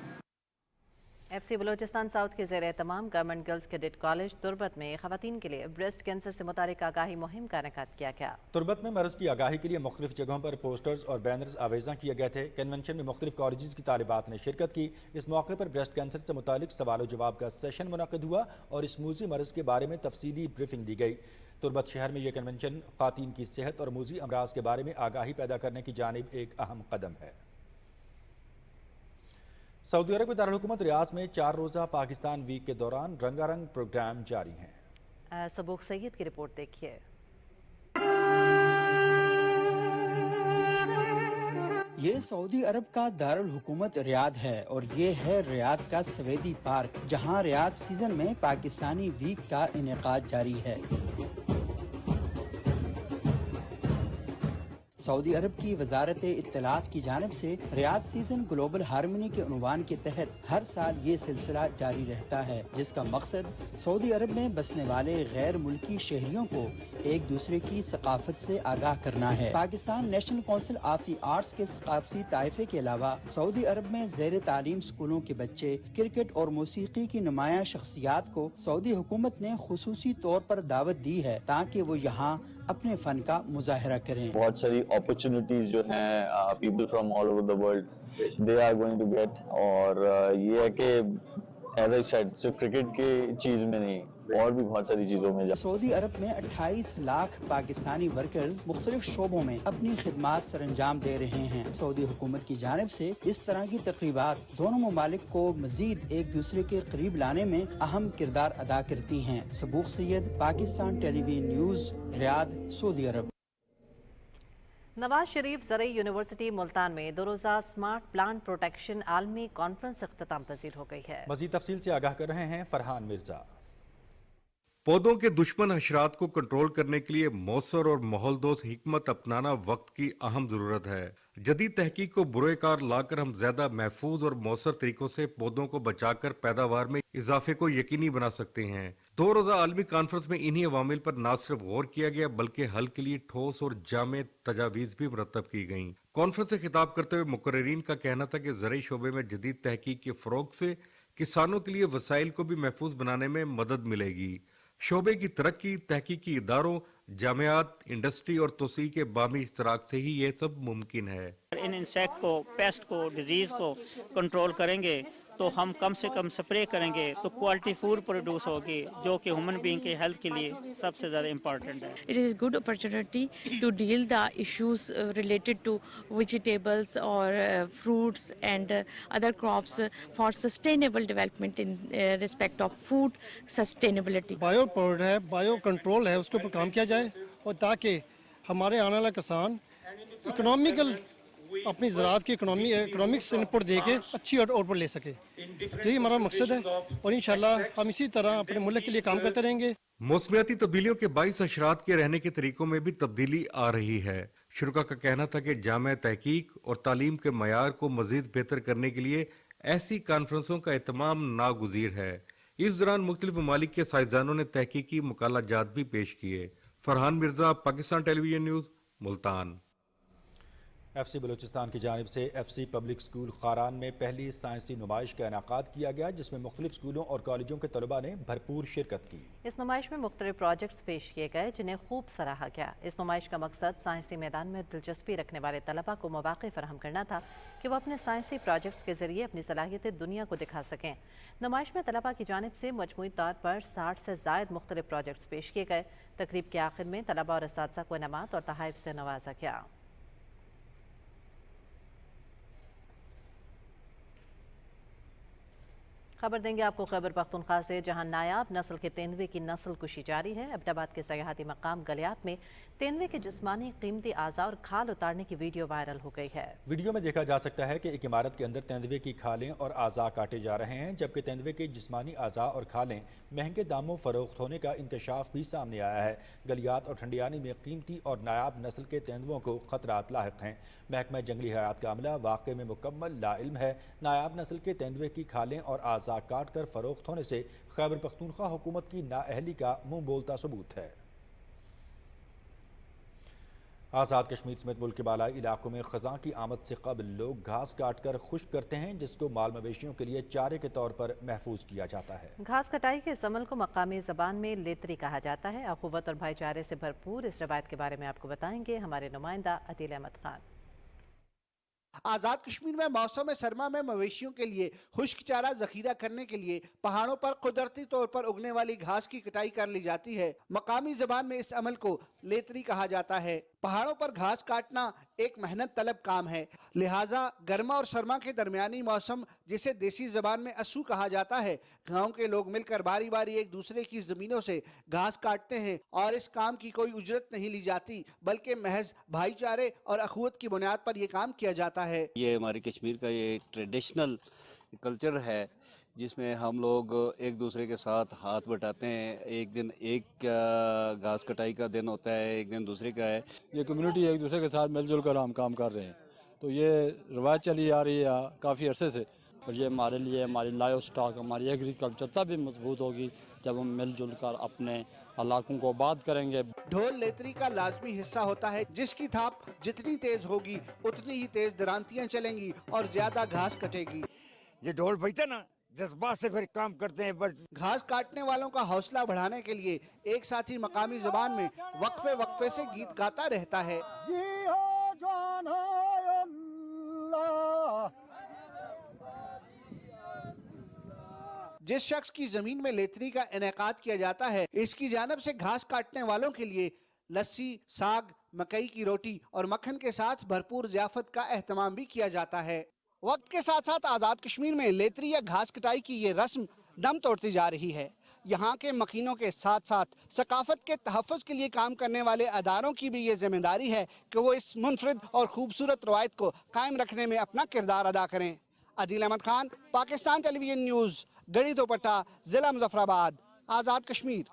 B: F C Balochistan south کے زیر اہتمام گورنمنٹ گرلز کیڈٹ کالج تربت میں خواتین کے لیے بریسٹ کینسر سے متعلق آگاہی مہم کا انعقاد کیا گیا۔
A: تربت میں مرض کی آگاہی کے لیے مختلف جگہوں پر پوسٹرز اور بینرز آویزاں کیے گئے تھے۔ کنونشن میں مختلف کالجز کی طالبات نے شرکت کی۔ اس موقع پر بریسٹ کینسر سے متعلق سوال و جواب کا سیشن منعقد ہوا اور اس موذی مرض کے بارے میں تفصیلی بریفنگ دی گئی۔ تربت شہر میں یہ کنونشن خواتین کی صحت اور موذی امراض کے بارے میں آگاہی پیدا کرنے کی جانب ایک اہم قدم ہے۔ سعودی عرب کے دارالحکومت ریاض میں 4 روزہ پاکستان ویک کے دوران رنگا رنگ پروگرام جاری ہیں۔
B: سبوق سید کی رپورٹ دیکھیے۔
O: یہ سعودی عرب کا دارالحکومت ریاض ہے اور یہ ہے ریاض کا سویدی پارک، جہاں ریاض سیزن میں پاکستانی ویک کا انعقاد جاری ہے۔ سعودی عرب کی وزارت اطلاعات کی جانب سے ریاض سیزن گلوبل ہارمونی کے عنوان کے تحت ہر سال یہ سلسلہ جاری رہتا ہے، جس کا مقصد سعودی عرب میں بسنے والے غیر ملکی شہریوں کو ایک دوسرے کی ثقافت سے آگاہ کرنا ہے۔ Pakistan national council of the arts کے ثقافتی طائفے کے علاوہ سعودی عرب میں زیر تعلیم سکولوں کے بچے کرکٹ اور موسیقی کی نمایاں شخصیات کو سعودی حکومت نے خصوصی طور پر دعوت دی ہے تاکہ وہ یہاں اپنے فن کا مظاہرہ کریں۔
P: بہت ساری اپرچونٹیز جو ہیں people from all over the world they are going to get, اور یہ ہے کہ ایز آئی سیڈ صرف کرکٹ کی چیز میں نہیں اور بھی بہت ساری چیزوں میں
O: سعودی عرب میں 28 لاکھ پاکستانی ورکرز مختلف شعبوں میں اپنی خدمات سر انجام دے رہے ہیں۔ سعودی حکومت کی جانب سے اس طرح کی تقریبات دونوں ممالک کو مزید ایک دوسرے کے قریب لانے میں اہم کردار ادا کرتی ہیں۔ سبوق سید، پاکستان ٹیلی وی نیوز، ریاض، سعودی عرب۔
B: نواز شریف زرعی یونیورسٹی ملتان میں 2 روزہ سمارٹ پلانٹ پروٹیکشن عالمی کانفرنس اختتام پذیر ہو گئی ہے۔
A: مزید تفصیل سے آگاہ کر رہے ہیں فرحان مرزا۔
Q: پودوں کے دشمن حشرات کو کنٹرول کرنے کے لیے مؤثر اور ماحول دوست حکمت اپنانا وقت کی اہم ضرورت ہے۔ جدید تحقیق کو بروئے کار لا کر ہم زیادہ محفوظ اور مؤثر طریقوں سے پودوں کو بچا کر پیداوار میں اضافے کو یقینی بنا سکتے ہیں۔ 2 روزہ عالمی کانفرنس میں انہی عوامل پر نہ صرف غور کیا گیا بلکہ حل کے لیے ٹھوس اور جامع تجاویز بھی مرتب کی گئیں۔ کانفرنس سے خطاب کرتے ہوئے مقررین کا کہنا تھا کہ زرعی شعبے میں جدید تحقیق کے فروغ سے کسانوں کے لیے وسائل کو بھی محفوظ بنانے میں مدد ملے گی۔ شعبے کی ترقی تحقیقی اداروں، جامعات، انڈسٹری اور توسیع کے باہمی اشتراک سے ہی یہ سب ممکن ہے۔
R: ان انسیکٹ کو، پیسٹ کو، ڈیزیز کو کنٹرول کریں گے تو ہم کم سے کم سپرے کریں گے تو کوالٹی فوڈ پروڈیوس ہوگی جو کہ ہیومن بینگ کے ہیلتھ کے لیے سب سے زیادہ امپورٹنٹ ہے۔
S: It is a good opportunity to deal the issues related to vegetables or fruits and other crops for sustainable development in respect of food sustainability.
T: Bio product ہے، bio control ہے، اس کے اوپر کام کیا جائے اور تاکہ ہمارے آنے والا کسان اکنامیکل اپنی زراعت کی اکنامکس انپٹ دے کے اچھی آؤٹ پٹ لے سکے۔ یہی ہمارا مقصد ہے اور انشاءاللہ ہم اسی طرح اپنے ملک کے لیے کام کرتے رہیں گے۔
Q: موسمیاتی تبدیلیوں کے باعث حشرات کے رہنے کے طریقوں میں بھی تبدیلی آ رہی ہے۔ शुरा का कहना था कि जामे तहकीक और तालीम के मयार को मजीद बेहतर करने के लिए ऐसी कॉन्फ्रेंसों का एहतमाम नागुज़ीर है। इस दौरान मुख्तलिफ ममालिक के साइंसदानों ने तहकीकी मुकालाजात भी पेश किए। Farhan Mirza, Pakistan television news, Multan.
A: FC Balochistan की जानिब से FC पब्लिक स्कूल खारान में पहली साइंसी नुमाइश का इनाकाद किया गया, जिसमें मुख्तलिफ स्कूलों और कॉलेजों के तलबा ने भरपूर शिरकत की।
B: इस नुमाइश में मुख्तलिफ प्रोजेक्ट्स पेश किए गए जिन्हें खूब सराहा गया। इस नुमाइश का मकसद साइंसी मैदान में दिलचस्पी रखने वाले तलबा को मौक़े फराहम करना था कि वो अपने साइंसी प्रोजेक्ट्स के जरिए अपनी सलाहियतें दुनिया को दिखा सकें। नुमाइश में तलबा की जानिब से मजमूई तौर पर 60 से ज़ायद मुख्तलिफ प्रोजेक्ट्स पेश किए गए। तकरीब के आखिर में तलबा और असातिज़ा को इनामात और तोहफ़े से नवाजा गया। खबर देंगे आपको खैबर पख्तूनख्वा से, जहां नायाब नस्ल के तेंदुए की नस्ल कुशी जारी है। अब्दाबाद के सयाहती मकाम गलियात में तेंदुए के जिस्मानी कीमती आज़ा और खाल उतारने की वीडियो वायरल हो गई है।
A: वीडियो में देखा जा सकता है कि एक इमारत के अंदर तेंदुए की खालें और आज़ा काटे जा रहे हैं, जबकि तेंदुए के जिस्मानी आज़ा और खालें महंगे दामों फरोख्त होने का इंकशाफ भी सामने आया है। गलियात और ठंडियानी में कीमती और नायाब नस्ल के तेंदुओं को खतरात लाहिक हैं। महकमा जंगली हयात का अमला वाक़े में मुकम्मल लाइल्म है। नायाब नस्ल के तेंदुए की खालें और आज़ा काट कर फरोख्त होने से खैबर पख्तूनख्वा हुकूमत की नाअहली का मुंह बोलता सबूत है। आज़ाद कश्मीर समेत मुल्क के बालाई इलाकों में ख़ज़ां की आमद से कबल लोग घास काट कर खुश्क करते हैं, जिसको माल मवेशियों के लिए चारे के तौर पर महफूज किया जाता है।
B: घास कटाई के इस अमल को मकामी ज़बान में लेतरी कहा जाता है। अखुवत और भाईचारे से भरपूर इस रवायत के बारे में आपको बताएंगे हमारे नुमाइंदा अदील अहमद खान।
U: आज़ाद कश्मीर में मौसम सरमा में मवेशियों के लिए खुश्क चारा जखीरा करने के लिए पहाड़ों पर कुदरती तौर पर उगने वाली घास की कटाई कर ली जाती है। मकामी जबान में इस अमल को लेतरी कहा जाता है। पहाड़ों पर घास काटना एक मेहनत तलब काम है, लिहाजा गर्मा और सरमा के दरमियानी मौसम, जिसे देसी जबान में अस्सू कहा जाता है, गाँव के लोग मिलकर बारी बारी एक दूसरे की जमीनों से घास काटते हैं और इस काम की कोई उजरत नहीं ली जाती, बल्कि महज भाईचारे और अखुवत की बुनियाद पर यह काम किया जाता है।
V: ये हमारे कश्मीर का ये ट्रेडिशनल कल्चर है, जिसमें हम लोग एक दूसरे के साथ हाथ बटाते हैं। एक दिन एक घास कटाई का दिन होता है, एक दिन दूसरे का है।
W: ये कम्युनिटी एक दूसरे के साथ मिलजुल कर हम काम कर रहे हैं, तो ये रवायत चली आ रही है काफ़ी अरसे से।
X: और ये हमारे लिए हमारी लाइफ स्टॉक, हमारी एग्रीकल्चर तभी मजबूत होगी जब हम मिलजुल कर अपने इलाकों को आबाद करेंगे।
U: ढोल लेतरी का लाजमी हिस्सा होता है, जिसकी थाप जितनी तेज होगी उतनी ही तेज दरांतियां चलेंगी और ज्यादा घास कटेगी।
Y: ये ढोल बजता ना, जज्बात से फिर काम करते हैं। बस
U: घास काटने वालों का हौसला बढ़ाने के लिए एक साथी मकामी जबान में वक्फे वक्फे से गीत गाता रहता है।
Y: जी हो जान अल्लाह।
U: जिस शख्स की जमीन में लेतरी का इनेकाद किया जाता है, इसकी जानब से घास काटने वालों के लिए लस्सी, साग, मकई की रोटी और मक्खन के साथ भरपूर ज़ियाफत का एहतमाम भी किया जाता है। वक्त के साथ साथ आज़ाद कश्मीर में लेतरी या घास कटाई की ये रस्म दम तोड़ती जा रही है। यहाँ के मकीनों के साथ साथ सकाफत के तहफ़्फ़ुज़ के लिए काम करने वाले अदारों की भी ये जिम्मेदारी है कि वो इस मुनफरिद और खूबसूरत रवायत को कायम रखने में अपना किरदार अदा करें। अदील अहमद खान, पाकिस्तान टेलीविजन न्यूज़, गढ़ी दोपट्टा, ज़िला मुज़फ़्फ़राबाद, आज़ाद कश्मीर।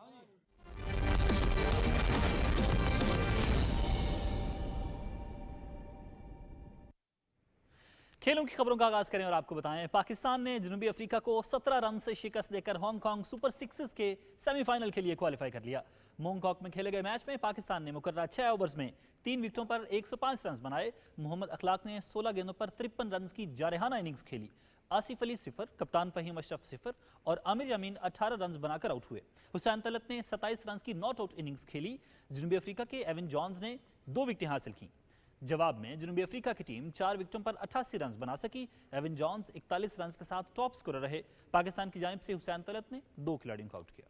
C: खेलों की खबरों का आगाज करें और आपको बताएं, पाकिस्तान ने जनूबी अफ्रीका को 17 रन से शिकस्त देकर हांगकांग सुपर सिक्सेस के सेमीफाइनल के लिए क्वालिफाई कर लिया। मोंगकॉक में खेले गए मैच में पाकिस्तान ने मुकर्रर 6 ओवर्स में 3 विकेटों पर 105 रन बनाए। मोहम्मद अखलाक ने 16 गेंदों पर 53 रन की जारहाना इनिंग्स खेली। आसिफ अली 0, कप्तान फहीम अशरफ 0 और आमिर यामीन 18 रन बनाकर आउट हुए। हुसैन तलत ने 27 रन की नॉट आउट इनिंग्स खेली। जनूबी अफ्रीका के एवन जॉन्स ने 2 विकेटें हासिल की। जवाब में जनूबी अफ्रीका की टीम 4 विकेटों पर 88 रन बना सकी। एवन जॉन्स 41 रन के साथ टॉप स्कोरर रहे। पाकिस्तान की जानिब से हुसैन तलत ने 2 खिलाड़ियों को आउट किया।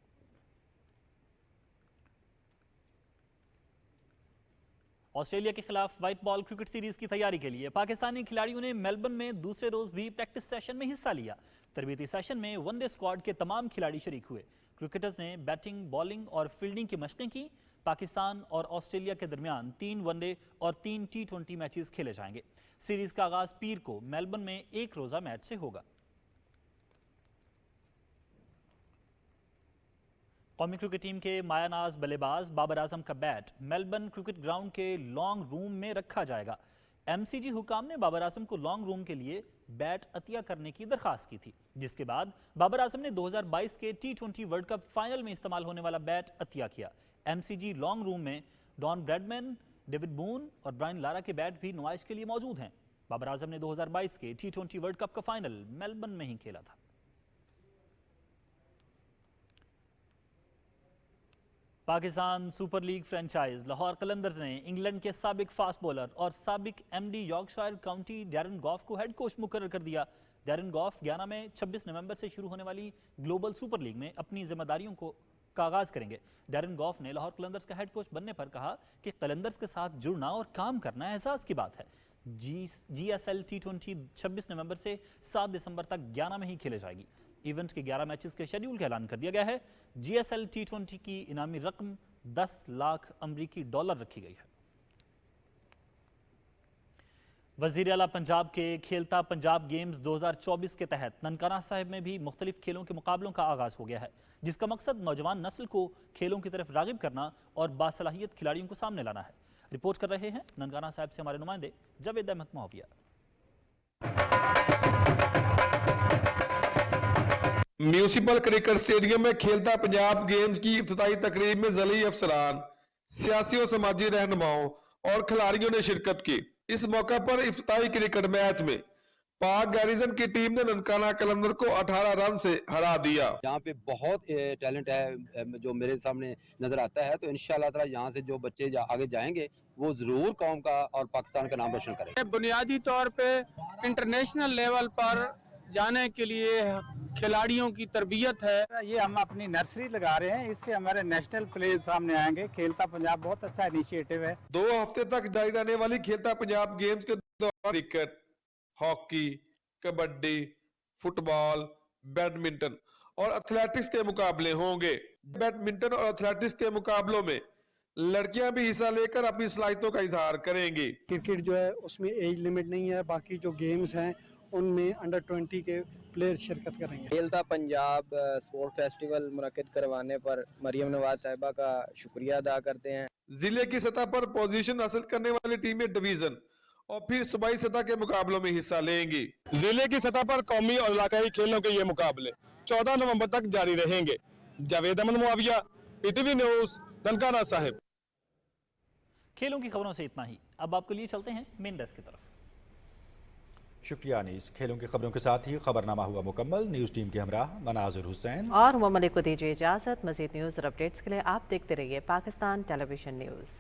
C: ऑस्ट्रेलिया के खिलाफ व्हाइट बॉल क्रिकेट सीरीज की तैयारी के लिए पाकिस्तानी खिलाड़ियों ने मेलबर्न में दूसरे रोज भी प्रैक्टिस सेशन में हिस्सा लिया। तरबीती सेशन में वनडे स्क्वाड के तमाम खिलाड़ी शरीक हुए। क्रिकेटर्स ने बैटिंग, बॉलिंग और फील्डिंग की मशकें की। पाकिस्तान और ऑस्ट्रेलिया के दरमियान 3 वनडे और 3 T20 मैचेस खेले जाएंगे। सीरीज का आगाज पीर को मेलबर्न में 1 रोजा मैच से होगा। कौमी क्रिकेट टीम के मायानाज बल्लेबाज बाबर आजम का बैट मेलबर्न क्रिकेट ग्राउंड के लॉन्ग रूम में रखा जाएगा। एमसीजी हुकाम ने बाबर आजम को लॉन्ग रूम के लिए बैट अतिया करने की दरखास्त की थी, जिसके बाद बाबर आजम ने 2022 के T20 वर्ल्ड कप फाइनल में इस्तेमाल होने वाला बैट अतिया किया। एमसीजी लॉन्ग रूम में डॉन ब्रैडमैन, डेविड बून और ब्रायन लारा के बैट भी नुमाइश के लिए मौजूद हैं। बाबर आजम ने 2022 के T20 वर्ल्ड कप का फाइनल मेलबर्न में ही खेला था। Pakistan super league franchise Lahore Qalandars ने इंग्लैंड के साबिक फास्ट बॉलर और साबिक MD Yorkshire county Darren Gough को हेड कोच मुकर्रर कर दिया। डैरन गॉफ गयाना में 26 नवंबर से शुरू होने वाली ग्लोबल सुपर लीग में अपनी जिम्मेदारियों का आगाज करेंगे। डैरन गॉफ ने लाहौर कलंदर्स का हेड कोच बनने पर कहा कि कलंदर्स के साथ जुड़ना और काम करना एहसास की बात है। GSL T20 26 नवंबर से 7 दिसंबर तक गयाना में ही खेले जाएगी। इवेंट के 11 मैचेस के शेड्यूल का ऐलान कर दिया गया है। GSL T20 की इनामी रकम 10 लाख अमरीकी डॉलर रखी गई है। वजीर आला पंजाब के खेलता पंजाब गेम्स 2024 के तहत ननकाना साहिब में भी मुख्तलिफ खेलों के मुकाबलों का आगाज हो गया है, जिसका मकसद नौजवान नस्ल को खेलों की तरफ रागिब करना और बासलाहियत खिलाड़ियों को सामने लाना है। रिपोर्ट कर रहे हैं ननकाना साहिब से हमारे नुमाइंदे जावेद अहमद मोहविया।
E: म्यूनिसिपल क्रिकेट स्टेडियम में खेलता पंजाब गेम्स की इफ्तिताई तकरीब में ज़ली अफसरान, सियासी और समाजी रहनुमाओं और खिलाड़ियों ने शिरकत की। इस मौका पर इफ्तिताई क्रिकेट मैच में पाक गैरिजन की टीम ने ननकाना कलंदर को 18 रन से हरा दिया।
F: यहाँ पे बहुत टैलेंट है जो मेरे सामने नजर आता है, तो इंशाल्लाह ताला यहाँ से जो बच्चे आगे जाएंगे वो जरूर कौम का और पाकिस्तान का नाम रोशन करेंगे।
G: बुनियादी तौर पे इंटरनेशनल लेवल पर जाने के लिए खिलाड़ियों की तरबियत है।
H: ये हम अपनी नर्सरी लगा रहे हैं, इससे हमारे नेशनल प्लेयर सामने आएंगे। खेलता पंजाब बहुत अच्छा इनिशिएटिव है।
E: 2 हफ्ते तक जारी रहने वाली खेलता पंजाब गेम्स के दौरान cricket, hockey, kabaddi, football, badminton और एथलेटिक्स के मुकाबले होंगे। बैडमिंटन और एथलेटिक्स के मुकाबलों में लड़कियां भी हिस्सा लेकर अपनी सलाहियतों का इजहार करेंगी।
H: क्रिकेट जो है उसमें एज लिमिट नहीं है, बाकी जो गेम्स हैं उनमें अंडर 20 के प्लेयर्स शिरकत करेंगे।
I: खेलता पंजाब स्पोर्ट फेस्टिवल मुनक्किद करवाने पर मरियम नवाज साहिबा का शुक्रिया अदा करते हैं।
E: जिले की सतह पर पोजीशन हासिल करने वाली टीमें डिवीजन और फिर सूबाई सतह के मुकाबलों में हिस्सा लेंगी।
G: जिले की सतह पर कौमी और इलाकाई खेलों के ये मुकाबले 14 नवंबर तक जारी रहेंगे। Javed Ahmed Muawiya, PTV news, Nankana Sahib.
C: खेलों की खबरों से इतना ही। अब आपके लिए चलते हैं मेन डेस्क की तरफ।
A: शुक्रिया अनीस। खेलों की खबरों के साथ ही खबरनामा हुआ मुकम्मल। न्यूज़ टीम के हमराह मनाजिर हुसैन
B: और मोहम्मद को दीजिए इजाज़त। मज़ीद न्यूज़ और अपडेट्स के लिए आप देखते रहिए पाकिस्तान टेलीविजन न्यूज़।